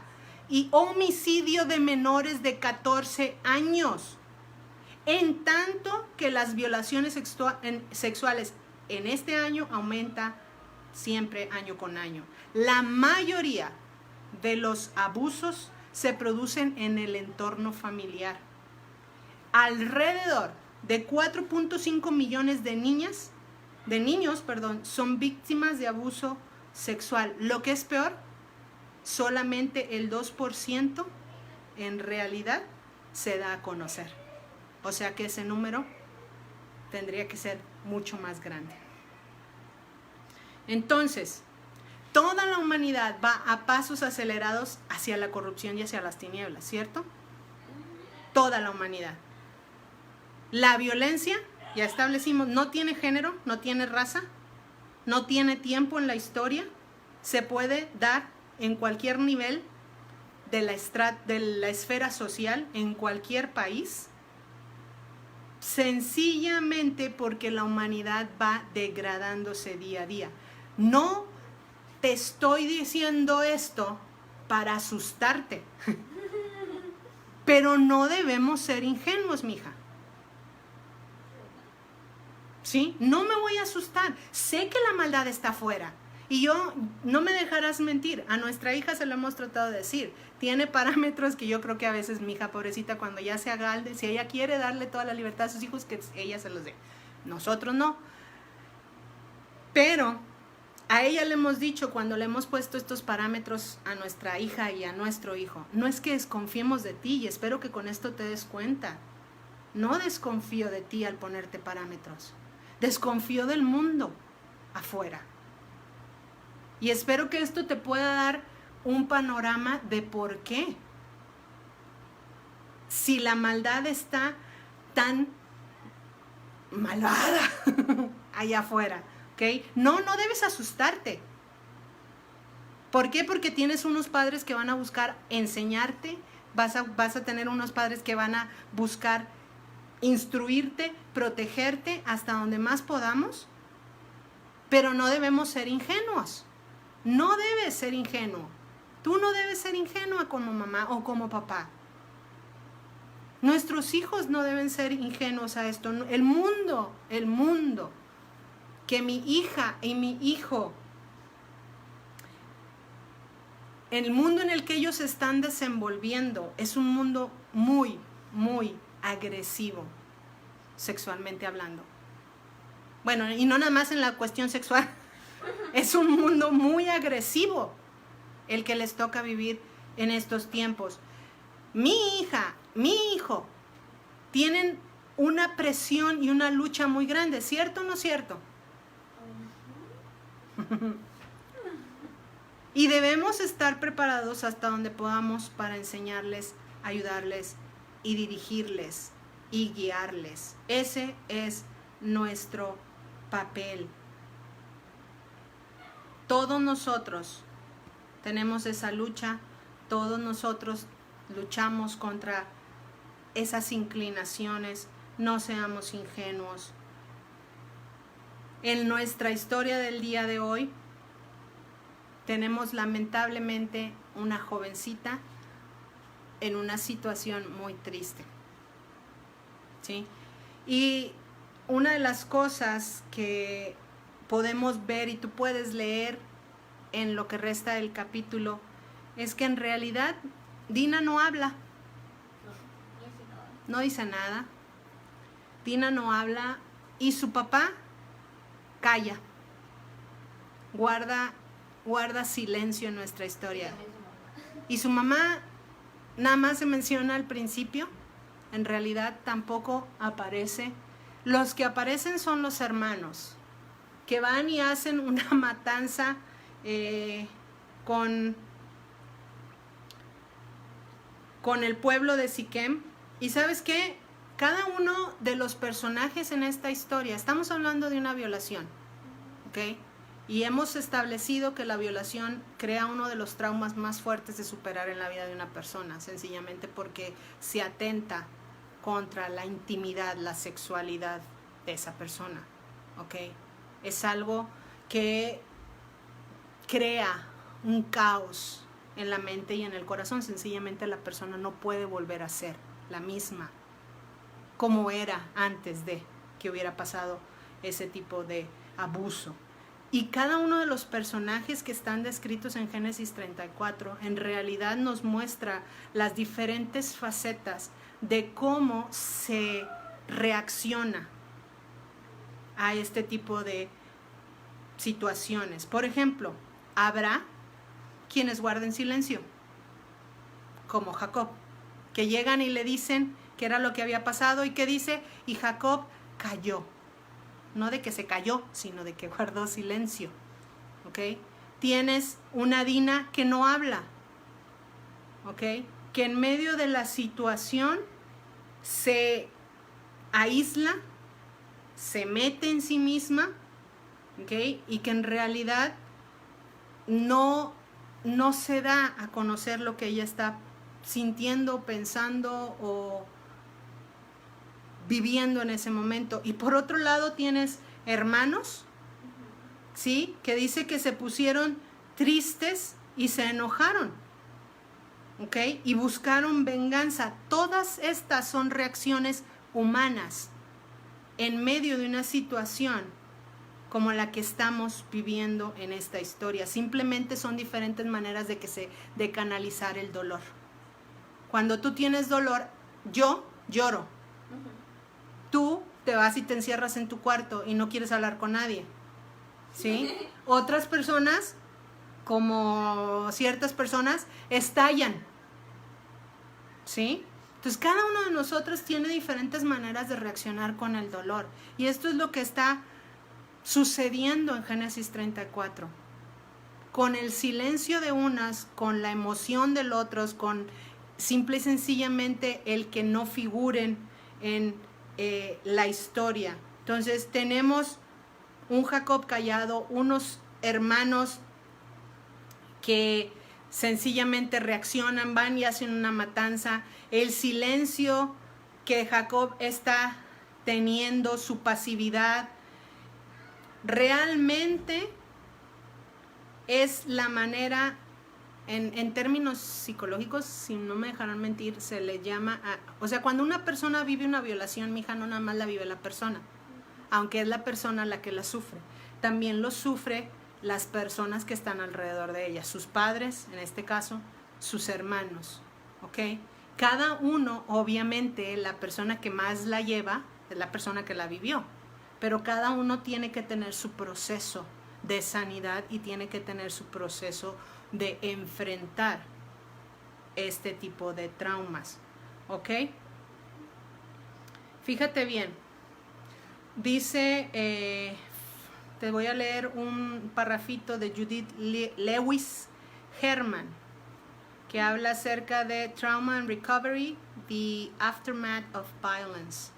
y homicidio de menores de 14 años. En tanto que las violaciones sexuales en este año aumenta siempre año con año. La mayoría de los abusos se producen en el entorno familiar. Alrededor de 4.5 millones de niños, son víctimas de abuso sexual. Lo que es peor, solamente el 2% en realidad se da a conocer. O sea que ese número tendría que ser mucho más grande. Entonces, toda la humanidad va a pasos acelerados hacia la corrupción y hacia las tinieblas, ¿cierto? Toda la humanidad. La violencia, ya establecimos, no tiene género, no tiene raza, no tiene tiempo en la historia, se puede dar en cualquier nivel de la esfera social, en cualquier país, sencillamente porque la humanidad va degradándose día a día. No te estoy diciendo esto para asustarte, pero no debemos ser ingenuos, mija. ¿Sí? No me voy a asustar. Sé que la maldad está afuera. Y yo, no me dejarás mentir, a nuestra hija se lo hemos tratado de decir. Tiene parámetros que yo creo que a veces mi hija pobrecita, cuando ya se agalde, si ella quiere darle toda la libertad a sus hijos, que ella se los dé. Nosotros no. Pero a ella le hemos dicho, cuando le hemos puesto estos parámetros a nuestra hija y a nuestro hijo, no es que desconfiemos de ti, y espero que con esto te des cuenta. No desconfío de ti al ponerte parámetros. Desconfío del mundo afuera. Y espero que esto te pueda dar un panorama de por qué. Si la maldad está tan malvada allá afuera, ¿ok? No debes asustarte. ¿Por qué? Porque tienes unos padres que van a buscar enseñarte, vas a tener unos padres que van a buscar instruirte, protegerte hasta donde más podamos, pero no debemos ser ingenuos. No debes ser ingenuo. Tú no debes ser ingenua como mamá o como papá. Nuestros hijos no deben ser ingenuos a esto. El mundo que mi hija y mi hijo, el mundo en el que ellos se están desenvolviendo, es un mundo muy, muy agresivo, sexualmente hablando. Bueno, y no nada más en la cuestión sexual. Es un mundo muy agresivo el que les toca vivir en estos tiempos. Mi hija, mi hijo, tienen una presión y una lucha muy grande, ¿cierto o no cierto? Y debemos estar preparados hasta donde podamos para enseñarles, ayudarles y dirigirles y guiarles. Ese es nuestro papel. Todos nosotros tenemos esa lucha, todos nosotros luchamos contra esas inclinaciones, no seamos ingenuos. En nuestra historia del día de hoy, tenemos lamentablemente una jovencita en una situación muy triste, ¿sí? Y una de las cosas que podemos ver y tú puedes leer en lo que resta del capítulo es que en realidad Dina no habla, no dice nada. Dina no habla y su papá calla, guarda silencio en nuestra historia. Y su mamá nada más se menciona al principio, en realidad tampoco aparece. Los que aparecen son los hermanos, que van y hacen una matanza con el pueblo de Siquem. Y ¿sabes qué? Cada uno de los personajes en esta historia, estamos hablando de una violación, ¿ok? Y hemos establecido que la violación crea uno de los traumas más fuertes de superar en la vida de una persona, sencillamente porque se atenta contra la intimidad, la sexualidad de esa persona, ¿ok? Es algo que crea un caos en la mente y en el corazón. Sencillamente la persona no puede volver a ser la misma como era antes de que hubiera pasado ese tipo de abuso. Y cada uno de los personajes que están descritos en Génesis 34 en realidad nos muestra las diferentes facetas de cómo se reacciona a este tipo de situaciones. Por ejemplo, habrá quienes guarden silencio, como Jacob, que llegan y le dicen qué era lo que había pasado y qué dice, y Jacob cayó. No de que se cayó, sino de que guardó silencio, ¿ok? Tienes una Dina que no habla, ¿ok? Que en medio de la situación se aísla, se mete en sí misma, ¿ok? Y que en realidad no se da a conocer lo que ella está sintiendo, pensando o viviendo en ese momento. Y por otro lado tienes hermanos, ¿sí? Que dice que se pusieron tristes y se enojaron, ¿ok? Y buscaron venganza. Todas estas son reacciones humanas en medio de una situación como la que estamos viviendo en esta historia. Simplemente son diferentes maneras de canalizar el dolor. Cuando tú tienes dolor, yo lloro. Tú te vas y te encierras en tu cuarto y no quieres hablar con nadie, ¿sí? Otras personas, como ciertas personas, estallan, ¿sí? Entonces cada uno de nosotros tiene diferentes maneras de reaccionar con el dolor. Y esto es lo que está sucediendo en Génesis 34. Con el silencio de unas, con la emoción del otros, con simple y sencillamente el que no figuren en la historia. Entonces tenemos un Jacob callado, unos hermanos que sencillamente reaccionan, van y hacen una matanza, el silencio que Jacob está teniendo, su pasividad, realmente es la manera, en términos psicológicos, si no me dejarán mentir, se le llama, o sea, cuando una persona vive una violación, mija, no nada más la vive la persona, aunque es la persona la que la sufre, también lo sufre las personas que están alrededor de ella, sus padres, en este caso, sus hermanos, ¿ok? Cada uno, obviamente, la persona que más la lleva es la persona que la vivió, pero cada uno tiene que tener su proceso de sanidad y tiene que tener su proceso de enfrentar este tipo de traumas, ¿ok? Fíjate bien. Dice, te voy a leer un parrafito de Judith Lewis Herman, que habla acerca de Trauma and Recovery, the Aftermath of Violence,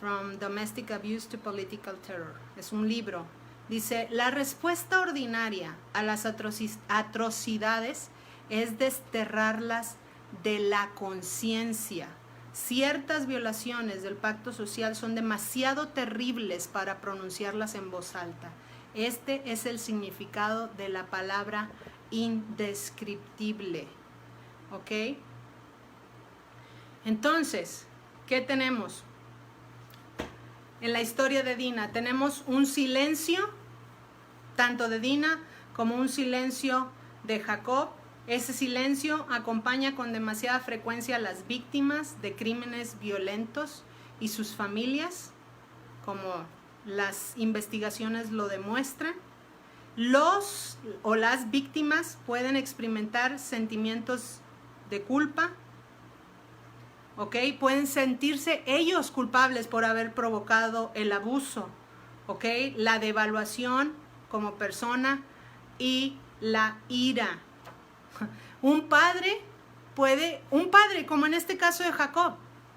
From Domestic Abuse to Political Terror. Es un libro. Dice, la respuesta ordinaria a las atrocidades es desterrarlas de la conciencia. Ciertas violaciones del pacto social son demasiado terribles para pronunciarlas en voz alta. Este es el significado de la palabra indescriptible. ¿Ok? Entonces, ¿qué tenemos? En la historia de Dina tenemos un silencio, tanto de Dina como un silencio de Jacob. Ese silencio acompaña con demasiada frecuencia a las víctimas de crímenes violentos y sus familias, como las investigaciones lo demuestran. Los o las víctimas pueden experimentar sentimientos de culpa, ¿ok? Pueden sentirse ellos culpables por haber provocado el abuso, ¿ok? La devaluación como persona y la ira. Un padre como en este caso de Jacob,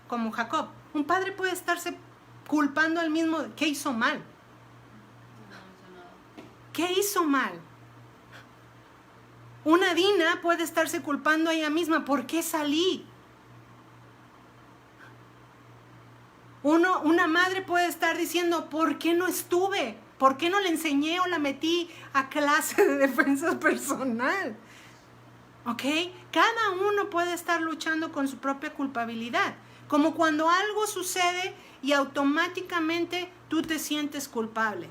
como Jacob, un padre puede estarse culpando al mismo, ¿qué hizo mal? ¿Qué hizo mal? Una Dina puede estarse culpando a ella misma, ¿por qué salí? Una madre puede estar diciendo, ¿por qué no estuve? ¿Por qué no le enseñé o la metí a clase de defensa personal? ¿Ok? Cada uno puede estar luchando con su propia culpabilidad. Como cuando algo sucede y automáticamente tú te sientes culpable.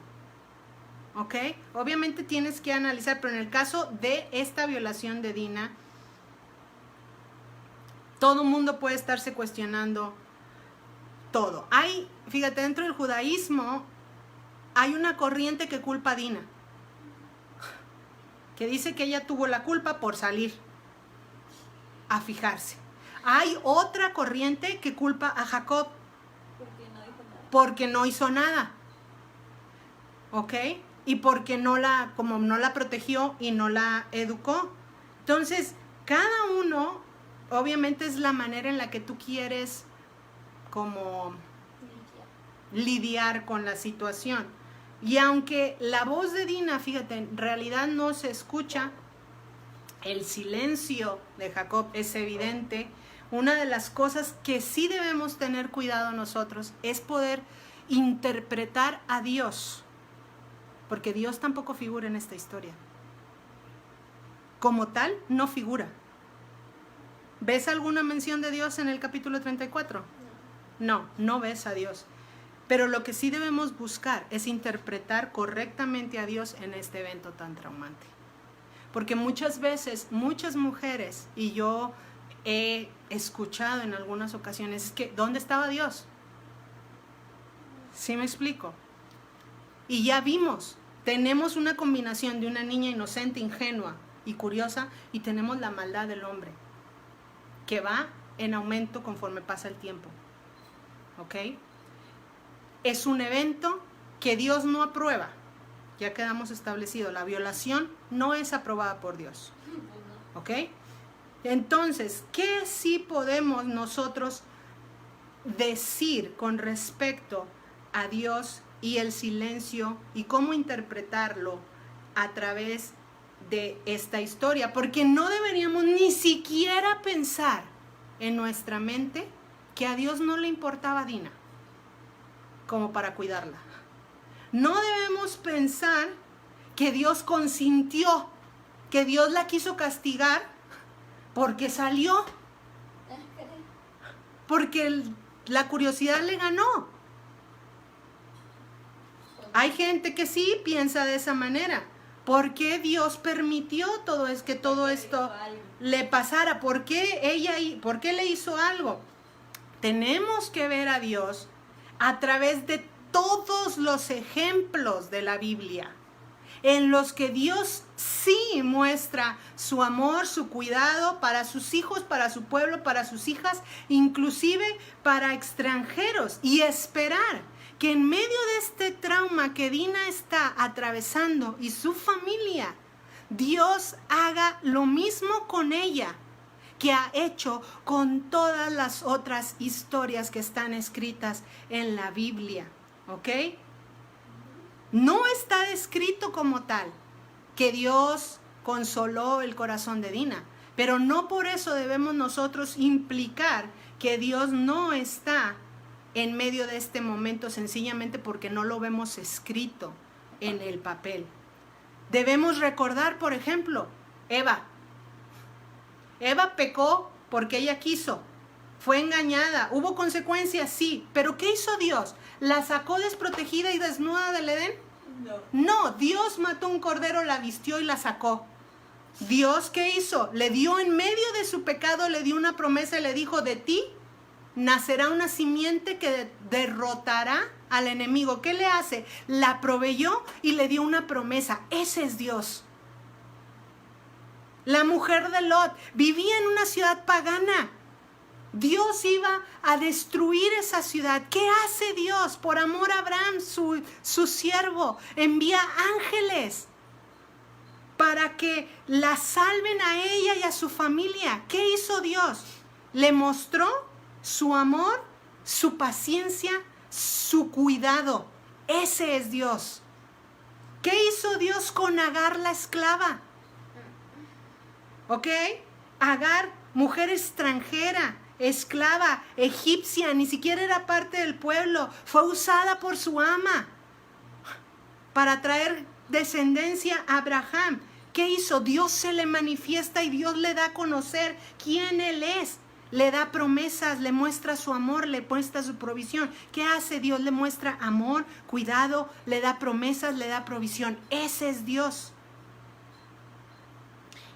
¿Ok? Obviamente tienes que analizar, pero en el caso de esta violación de Dina, todo el mundo puede estarse cuestionando todo. Fíjate, dentro del judaísmo hay una corriente que culpa a Dina, que dice que ella tuvo la culpa por salir a fijarse. Hay otra corriente que culpa a Jacob porque no hizo nada. ¿Ok? Y porque no la protegió y no la educó. Entonces, cada uno, obviamente es la manera en la que tú quieres como lidiar con la situación. Y aunque la voz de Dina, fíjate, en realidad no se escucha, el silencio de Jacob es evidente. Una de las cosas que sí debemos tener cuidado nosotros es poder interpretar a Dios, porque Dios tampoco figura en esta historia. Como tal, no figura. ¿Ves alguna mención de Dios en el capítulo 34? No ves a Dios. Pero lo que sí debemos buscar es interpretar correctamente a Dios en este evento tan traumante. Porque muchas veces, muchas mujeres, y yo he escuchado en algunas ocasiones, es que ¿dónde estaba Dios? ¿Sí me explico? Y ya vimos, tenemos una combinación de una niña inocente, ingenua y curiosa, y tenemos la maldad del hombre, que va en aumento conforme pasa el tiempo. ¿Ok? Es un evento que Dios no aprueba. Ya quedamos establecido, la violación no es aprobada por Dios. ¿Ok? Entonces, ¿qué sí podemos nosotros decir con respecto a Dios y el silencio y cómo interpretarlo a través de esta historia? Porque no deberíamos ni siquiera pensar en nuestra mente que a Dios no le importaba a Dina como para cuidarla. No debemos pensar que Dios consintió, que Dios la quiso castigar porque salió, porque la curiosidad le ganó. Hay gente que sí piensa de esa manera. ¿Por qué Dios permitió que todo esto le pasara? ¿Por qué le hizo algo? Tenemos que ver a Dios a través de todos los ejemplos de la Biblia. en los que Dios sí muestra su amor, su cuidado para sus hijos, para su pueblo, para sus hijas, inclusive para extranjeros, y esperar que en medio de este trauma que Dina está atravesando y su familia, Dios haga lo mismo con ella que ha hecho con todas las otras historias que están escritas en la Biblia, ¿ok? No está escrito como tal que Dios consoló el corazón de Dina, pero no por eso debemos nosotros implicar que Dios no está en medio de este momento, sencillamente porque no lo vemos escrito en el papel. Debemos recordar, por ejemplo, Eva. Eva pecó porque ella quiso, fue engañada, hubo consecuencias, sí, pero ¿qué hizo Dios? ¿La sacó desprotegida y desnuda del Edén? No, Dios mató un cordero, la vistió y la sacó. Dios, ¿qué hizo? Le dio en medio de su pecado, le dio una promesa y le dijo, de ti nacerá una simiente que derrotará al enemigo. ¿Qué le hace? La proveyó y le dio una promesa. Ese es Dios. La mujer de Lot vivía en una ciudad pagana. Dios iba a destruir esa ciudad. ¿Qué hace Dios? Por amor a Abraham, su siervo, envía ángeles para que la salven a ella y a su familia. ¿Qué hizo Dios? Le mostró su amor, su paciencia, su cuidado. Ese es Dios. ¿Qué hizo Dios con Agar la esclava? ¿Ok? Agar, mujer extranjera, esclava, egipcia, ni siquiera era parte del pueblo, fue usada por su ama para traer descendencia a Abraham. ¿Qué hizo? Dios se le manifiesta y Dios le da a conocer quién Él es. Le da promesas, le muestra su amor, le muestra su provisión. ¿Qué hace Dios? Le muestra amor, cuidado, le da promesas, le da provisión. Ese es Dios.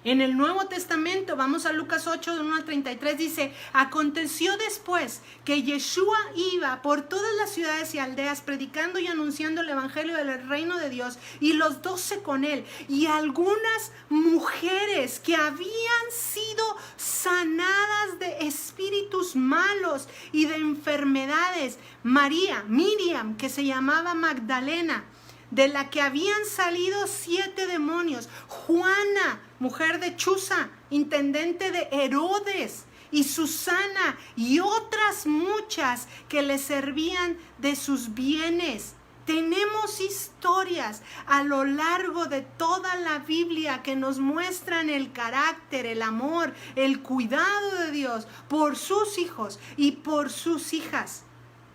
En el Nuevo Testamento, vamos a Lucas 8, de 1 al 33, dice, aconteció después que Yeshua iba por todas las ciudades y aldeas predicando y anunciando el evangelio del reino de Dios, y los 12 con él, y algunas mujeres que habían sido sanadas de espíritus malos y de enfermedades. María, Miriam, que se llamaba Magdalena, de la que habían salido 7 demonios. Juana, mujer de Chuza, intendente de Herodes, y Susana, y otras muchas que le servían de sus bienes. Tenemos historias a lo largo de toda la Biblia que nos muestran el carácter, el amor, el cuidado de Dios por sus hijos y por sus hijas.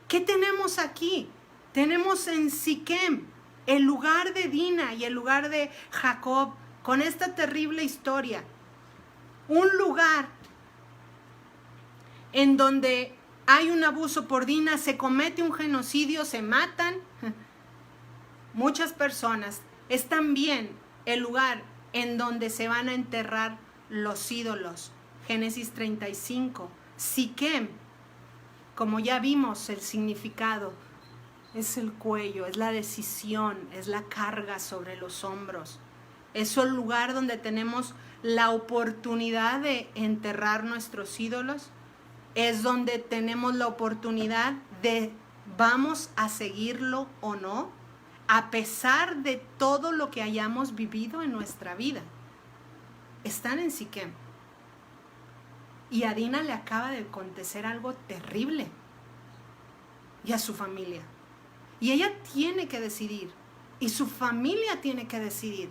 ¿Qué tenemos aquí? Tenemos en Siquem el lugar de Dina y el lugar de Jacob, con esta terrible historia. Un lugar en donde hay un abuso por Dina, se comete un genocidio, se matan muchas personas. Es también el lugar en donde se van a enterrar los ídolos. Génesis 35. Siquem, como ya vimos el significado, es el cuello, es la decisión, es la carga sobre los hombros. Es el lugar donde tenemos la oportunidad de enterrar nuestros ídolos. Es donde tenemos la oportunidad de vamos a seguirlo o no, a pesar de todo lo que hayamos vivido en nuestra vida. Están en Siquem. Y a Dina le acaba de acontecer algo terrible. Y a su familia. Y ella tiene que decidir, y su familia tiene que decidir,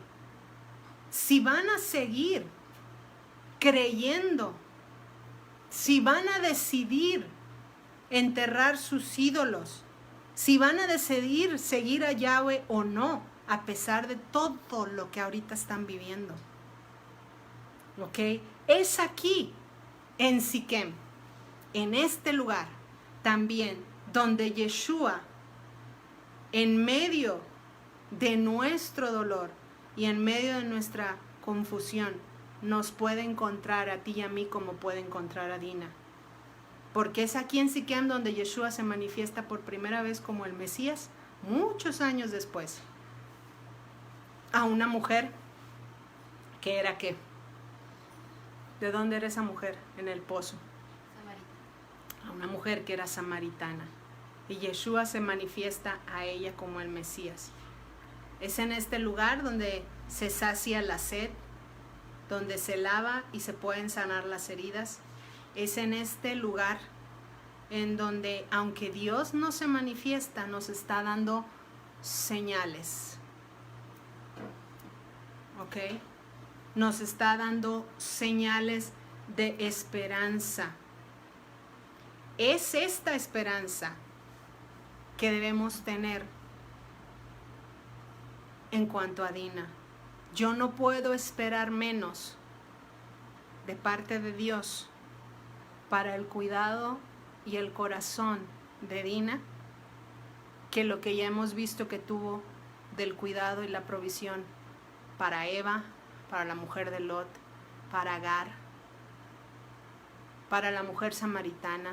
si van a seguir creyendo, si van a decidir enterrar sus ídolos, si van a decidir seguir a Yahweh o no, a pesar de todo lo que ahorita están viviendo. ¿Ok? Es aquí, en Siquem, en este lugar, también, donde Yeshua, en medio de nuestro dolor y en medio de nuestra confusión, nos puede encontrar a ti y a mí como puede encontrar a Dina. Porque es aquí en Siquem donde Yeshua se manifiesta por primera vez como el Mesías, muchos años después. a una mujer que era ¿qué? ¿De dónde era esa mujer en el pozo? Samaritana. A una mujer que era samaritana. Y Yeshua se manifiesta a ella como el Mesías. Es en este lugar donde se sacia la sed, donde se lava y se pueden sanar las heridas. Es en este lugar en donde, aunque Dios no se manifiesta, nos está dando señales. ¿Ok? Nos está dando señales de esperanza. Es esta esperanza que debemos tener en cuanto a Dina. Yo no puedo esperar menos de parte de Dios para el cuidado y el corazón de Dina que lo que ya hemos visto que tuvo del cuidado y la provisión para Eva, para la mujer de Lot, para Agar, para la mujer samaritana,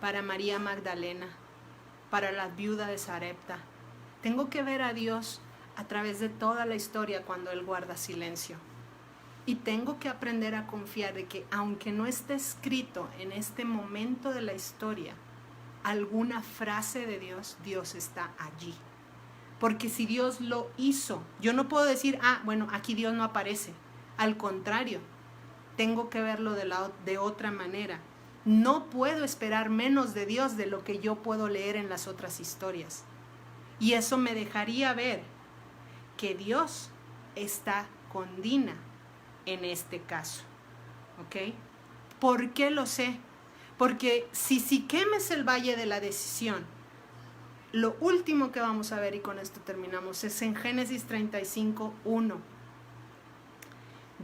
para María Magdalena, para la viuda de Sarepta. Tengo que ver a Dios a través de toda la historia cuando Él guarda silencio. Y tengo que aprender a confiar de que aunque no esté escrito en este momento de la historia alguna frase de Dios, Dios está allí. Porque si Dios lo hizo, yo no puedo decir, bueno, aquí Dios no aparece. Al contrario, tengo que verlo de otra manera. No puedo esperar menos de Dios de lo que yo puedo leer en las otras historias. Y eso me dejaría ver que Dios está con Dina en este caso. ¿Ok? ¿Por qué lo sé? Porque si Siquem es el valle de la decisión, lo último que vamos a ver, y con esto terminamos, es en Génesis 35:1.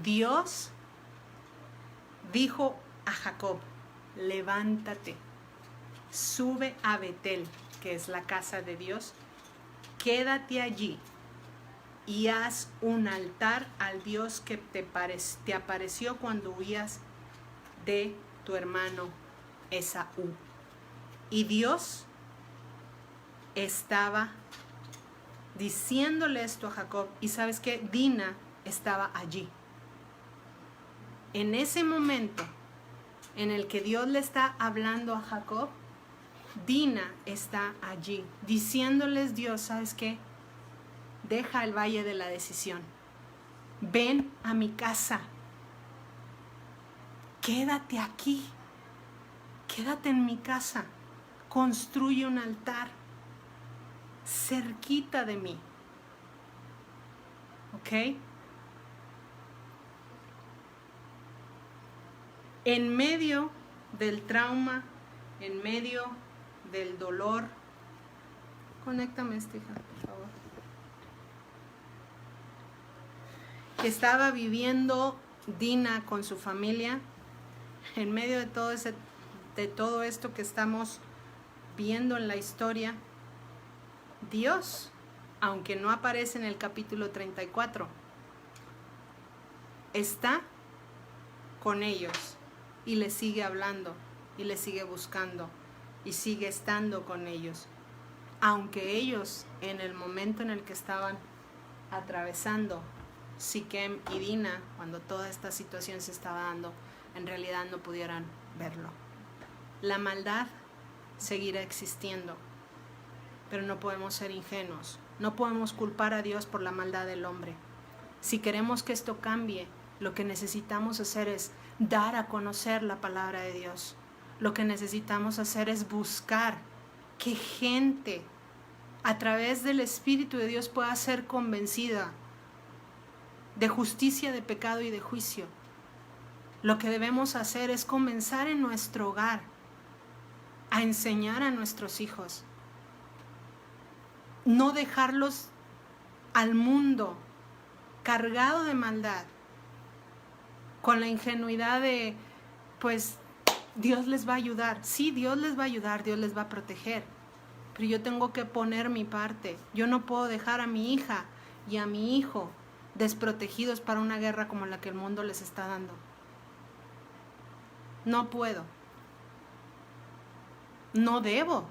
Dios dijo a Jacob, levántate, sube a Betel, que es la casa de Dios, quédate allí y haz un altar al Dios que te apareció cuando huías de tu hermano Esaú. Y Dios estaba diciéndole esto a Jacob, y sabes que Dina estaba allí. En ese momento en el que Dios le está hablando a Jacob, Dina está allí, diciéndoles Dios, ¿sabes qué? Deja el valle de la decisión. Ven a mi casa. Quédate aquí. Quédate en mi casa. Construye un altar cerquita de mí. ¿Ok? En medio del trauma, en medio del dolor. Conéctame, hija, por favor. Que estaba viviendo Dina con su familia, en medio de todo esto que estamos viendo en la historia, Dios, aunque no aparece en el capítulo 34, está con ellos y les sigue hablando y les sigue buscando y sigue estando con ellos, aunque ellos en el momento en el que estaban atravesando Siquem y Dina, cuando toda esta situación se estaba dando, en realidad no pudieran verlo. La maldad seguirá existiendo, pero no podemos ser ingenuos, no podemos culpar a Dios por la maldad del hombre. Si queremos que esto cambie, lo que necesitamos hacer es dar a conocer la palabra de Dios. Lo que necesitamos hacer es buscar que gente a través del Espíritu de Dios pueda ser convencida de justicia, de pecado y de juicio. Lo que debemos hacer es comenzar en nuestro hogar a enseñar a nuestros hijos. No dejarlos al mundo cargado de maldad, con la ingenuidad de, pues, Dios les va a ayudar. Sí, Dios les va a ayudar, Dios les va a proteger. Pero yo tengo que poner mi parte. Yo no puedo dejar a mi hija y a mi hijo desprotegidos para una guerra como la que el mundo les está dando. No puedo. No debo.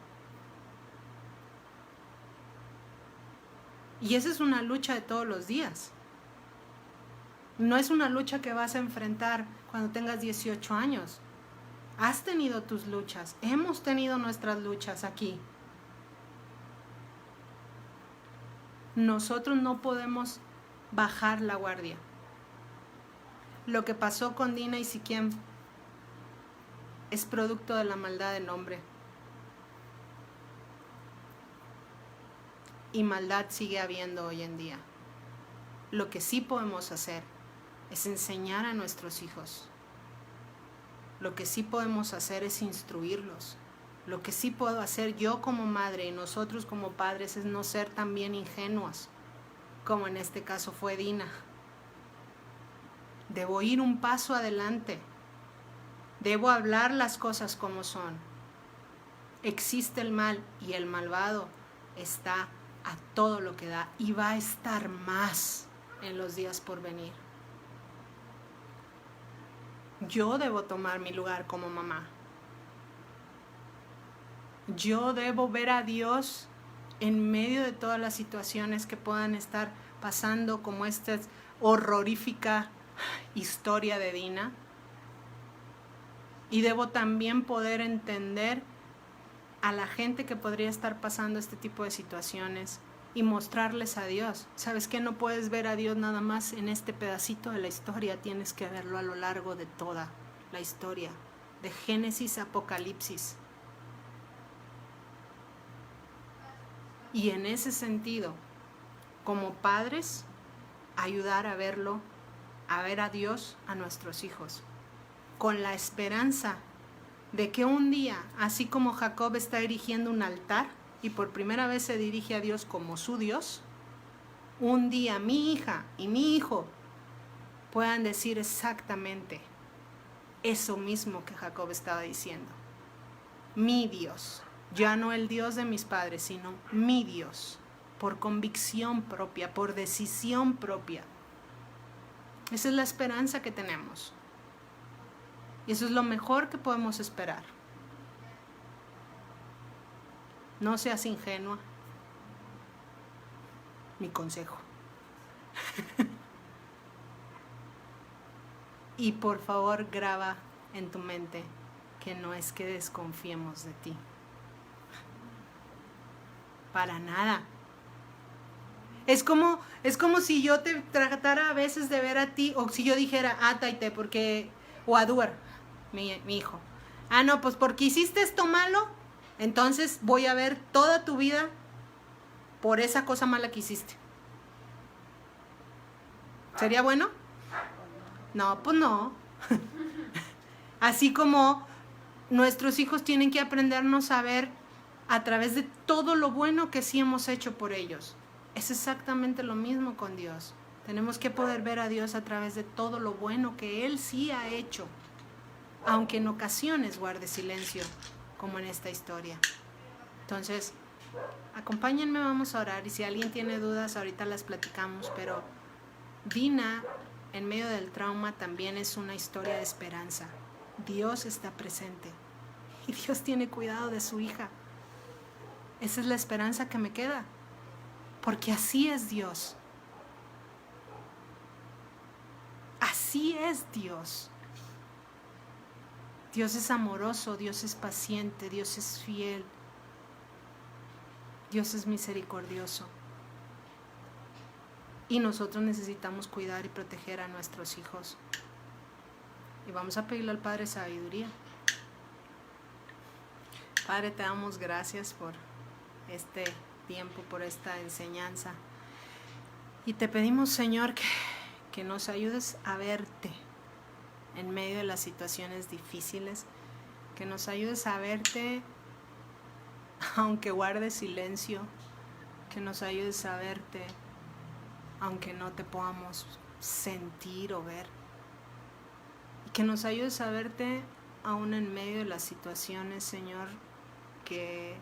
Y esa es una lucha de todos los días. No es una lucha que vas a enfrentar cuando tengas 18 años. Has tenido tus luchas, hemos tenido nuestras luchas aquí. Nosotros no podemos bajar la guardia. Lo que pasó con Dina y Siquem es producto de la maldad del hombre. Y maldad sigue habiendo hoy en día. Lo que sí podemos hacer es enseñar a nuestros hijos. Lo que sí podemos hacer es instruirlos. Lo que sí puedo hacer yo como madre y nosotros como padres es no ser también ingenuos, como en este caso fue Dina. Debo ir un paso adelante. Debo hablar las cosas como son. Existe el mal y el malvado está a todo lo que da y va a estar más en los días por venir. Yo debo tomar mi lugar como mamá. Yo debo ver a Dios en medio de todas las situaciones que puedan estar pasando, como esta horrorífica historia de Dina. Y debo también poder entender a la gente que podría estar pasando este tipo de situaciones y mostrarles a Dios. ¿Sabes qué? No puedes ver a Dios nada más en este pedacito de la historia, tienes que verlo a lo largo de toda la historia, de Génesis a Apocalipsis. Y en ese sentido, como padres, ayudar a verlo, a ver a Dios a nuestros hijos, con la esperanza de que un día, así como Jacob está erigiendo un altar y por primera vez se dirige a Dios como su Dios, un día mi hija y mi hijo puedan decir exactamente eso mismo que Jacob estaba diciendo. Mi Dios, ya no el Dios de mis padres, sino mi Dios, por convicción propia, por decisión propia. Esa es la esperanza que tenemos. Y eso es lo mejor que podemos esperar. No seas ingenua. Mi consejo. Y por favor graba en tu mente que no es que desconfiemos de ti. Para nada. Es como si yo te tratara a veces de ver a ti, o si yo dijera, Taite, porque, o a Duar, mi hijo. No, pues porque hiciste esto malo, entonces voy a ver toda tu vida por esa cosa mala que hiciste. ¿Sería bueno? No, pues no. Así como nuestros hijos tienen que aprendernos a ver a través de todo lo bueno que sí hemos hecho por ellos. Es exactamente lo mismo con Dios. Tenemos que poder ver a Dios a través de todo lo bueno que Él sí ha hecho, aunque en ocasiones guarde silencio, como en esta historia. Entonces, acompáñenme, vamos a orar, y si alguien tiene dudas, ahorita las platicamos, pero Dina, en medio del trauma, también es una historia de esperanza. Dios está presente y Dios tiene cuidado de su hija. Esa es la esperanza que me queda, porque así es Dios. Así es Dios. Dios es amoroso, Dios es paciente, Dios es fiel, Dios es misericordioso. Y nosotros necesitamos cuidar y proteger a nuestros hijos. Y vamos a pedirle al Padre sabiduría. Padre, te damos gracias por este tiempo, por esta enseñanza. Y te pedimos, Señor, que nos ayudes a verte en medio de las situaciones difíciles, que nos ayudes a verte aunque guardes silencio, que nos ayudes a verte aunque no te podamos sentir o ver, y que nos ayudes a verte aún en medio de las situaciones, Señor, que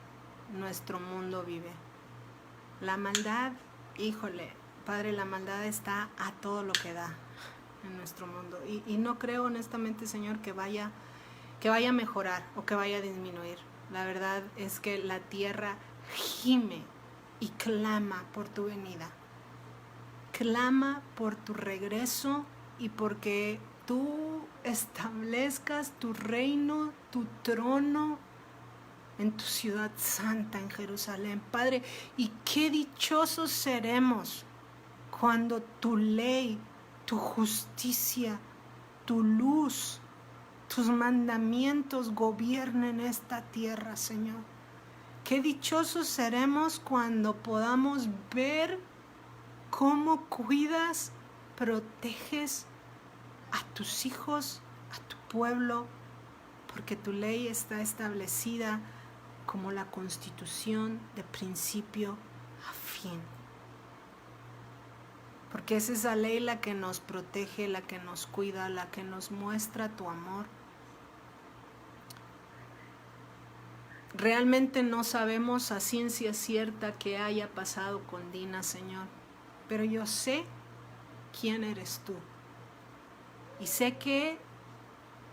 nuestro mundo vive. La maldad, híjole, Padre, la maldad está a todo lo que da en nuestro mundo, y no creo honestamente, Señor, que vaya a mejorar o que vaya a disminuir. La verdad es que la tierra gime y clama por tu venida, clama por tu regreso y porque tú establezcas tu reino, tu trono en tu ciudad santa, en Jerusalén, Padre. Y qué dichosos seremos cuando tu ley, tu justicia, tu luz, tus mandamientos gobiernen esta tierra, Señor. Qué dichosos seremos cuando podamos ver cómo cuidas, proteges a tus hijos, a tu pueblo, porque tu ley está establecida como la constitución de principio a fin. Porque es esa ley la que nos protege, la que nos cuida, la que nos muestra tu amor. Realmente no sabemos a ciencia cierta qué haya pasado con Dina, Señor, pero yo sé quién eres tú. Y sé que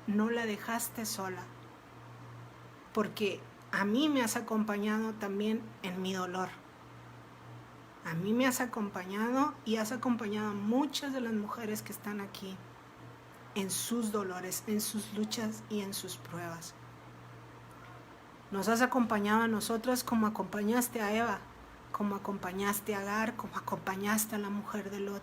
no la dejaste sola, porque a mí me has acompañado también en mi dolor. A mí me has acompañado y has acompañado a muchas de las mujeres que están aquí en sus dolores, en sus luchas y en sus pruebas. Nos has acompañado a nosotras como acompañaste a Eva, como acompañaste a Agar, como acompañaste a la mujer de Lot,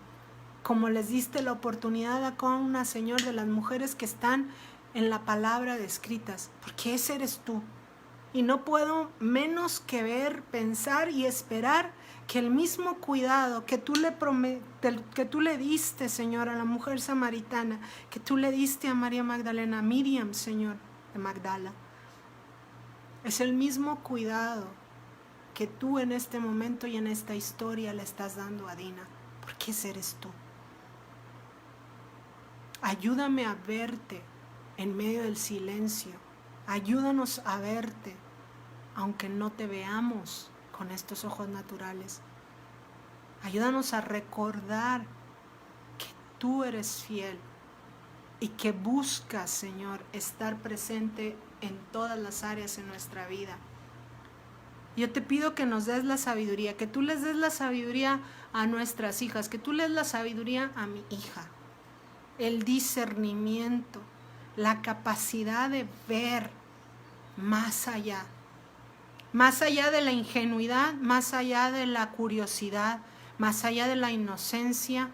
como les diste la oportunidad a cada una, Señor, de las mujeres que están en la palabra descritas, porque ese eres tú. Y no puedo menos que ver, pensar y esperar que el mismo cuidado que tú le diste, Señor, a la mujer samaritana, que tú le diste a María Magdalena, a Miriam, Señor, de Magdala, es el mismo cuidado que tú en este momento y en esta historia le estás dando a Dina, porque ese eres tú. Ayúdame a verte en medio del silencio. Ayúdanos a verte, aunque no te veamos con estos ojos naturales. Ayúdanos a recordar que tú eres fiel y que buscas, Señor, estar presente en todas las áreas de nuestra vida. Yo te pido que nos des la sabiduría, que tú les des la sabiduría a nuestras hijas, que tú les des la sabiduría a mi hija, el discernimiento, la capacidad de ver más allá de la ingenuidad, más allá de la curiosidad, más allá de la inocencia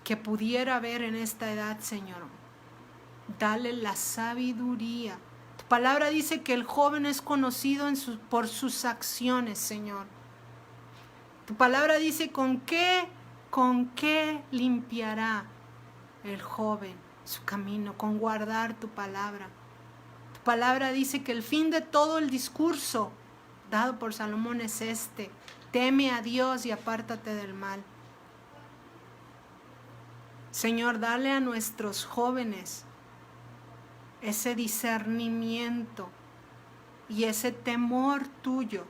que pudiera haber en esta edad, Señor. Dale la sabiduría. Tu palabra dice que el joven es conocido por sus acciones, Señor. Tu palabra dice con qué limpiará el joven su camino, con guardar tu palabra. Tu palabra dice que el fin de todo el discurso dado por Salomón es este: teme a Dios y apártate del mal. Señor, dale a nuestros jóvenes ese discernimiento y ese temor tuyo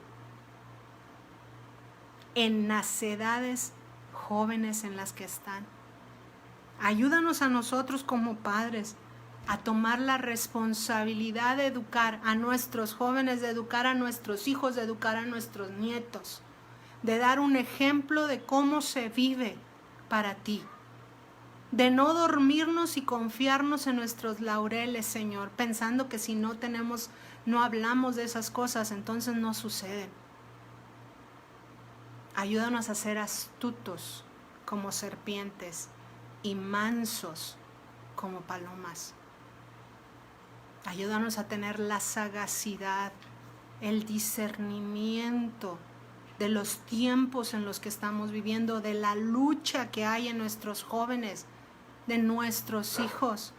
en las edades jóvenes en las que están. Ayúdanos a nosotros como padres a tomar la responsabilidad de educar a nuestros jóvenes, de educar a nuestros hijos, de educar a nuestros nietos, de dar un ejemplo de cómo se vive para ti, de no dormirnos y confiarnos en nuestros laureles, Señor, pensando que si no hablamos de esas cosas, entonces no suceden. Ayúdanos a ser astutos como serpientes y mansos como palomas. Ayúdanos a tener la sagacidad, el discernimiento de los tiempos en los que estamos viviendo, de la lucha que hay en nuestros jóvenes, de nuestros hijos.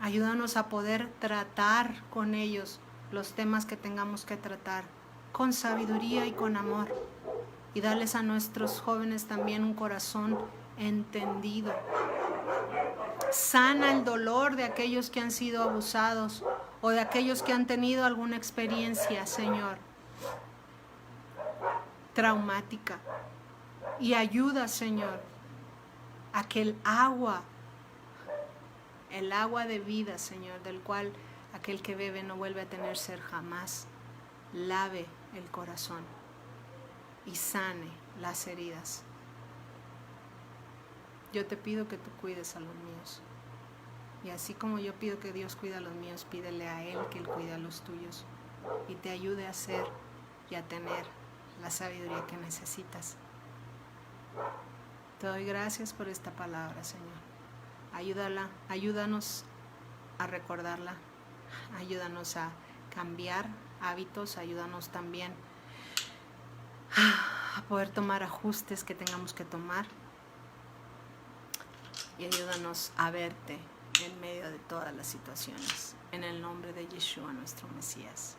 Ayúdanos a poder tratar con ellos los temas que tengamos que tratar, con sabiduría y con amor. Y darles a nuestros jóvenes también un corazón entendido. Sana el dolor de aquellos que han sido abusados o de aquellos que han tenido alguna experiencia, Señor, traumática. Y ayuda, Señor, a que el agua de vida, Señor, del cual aquel que bebe no vuelve a tener sed jamás, lave el corazón y sane las heridas. yo te pido que tú cuides a los míos. Y así como yo pido que Dios cuide a los míos, pídele a Él que Él cuide a los tuyos y te ayude a ser y a tener la sabiduría que necesitas. Te doy gracias por esta palabra, Señor. Ayúdanos a recordarla, ayúdanos a cambiar hábitos, ayúdanos también a poder tomar ajustes que tengamos que tomar y ayúdanos a verte en medio de todas las situaciones. En el nombre de Yeshua, nuestro Mesías.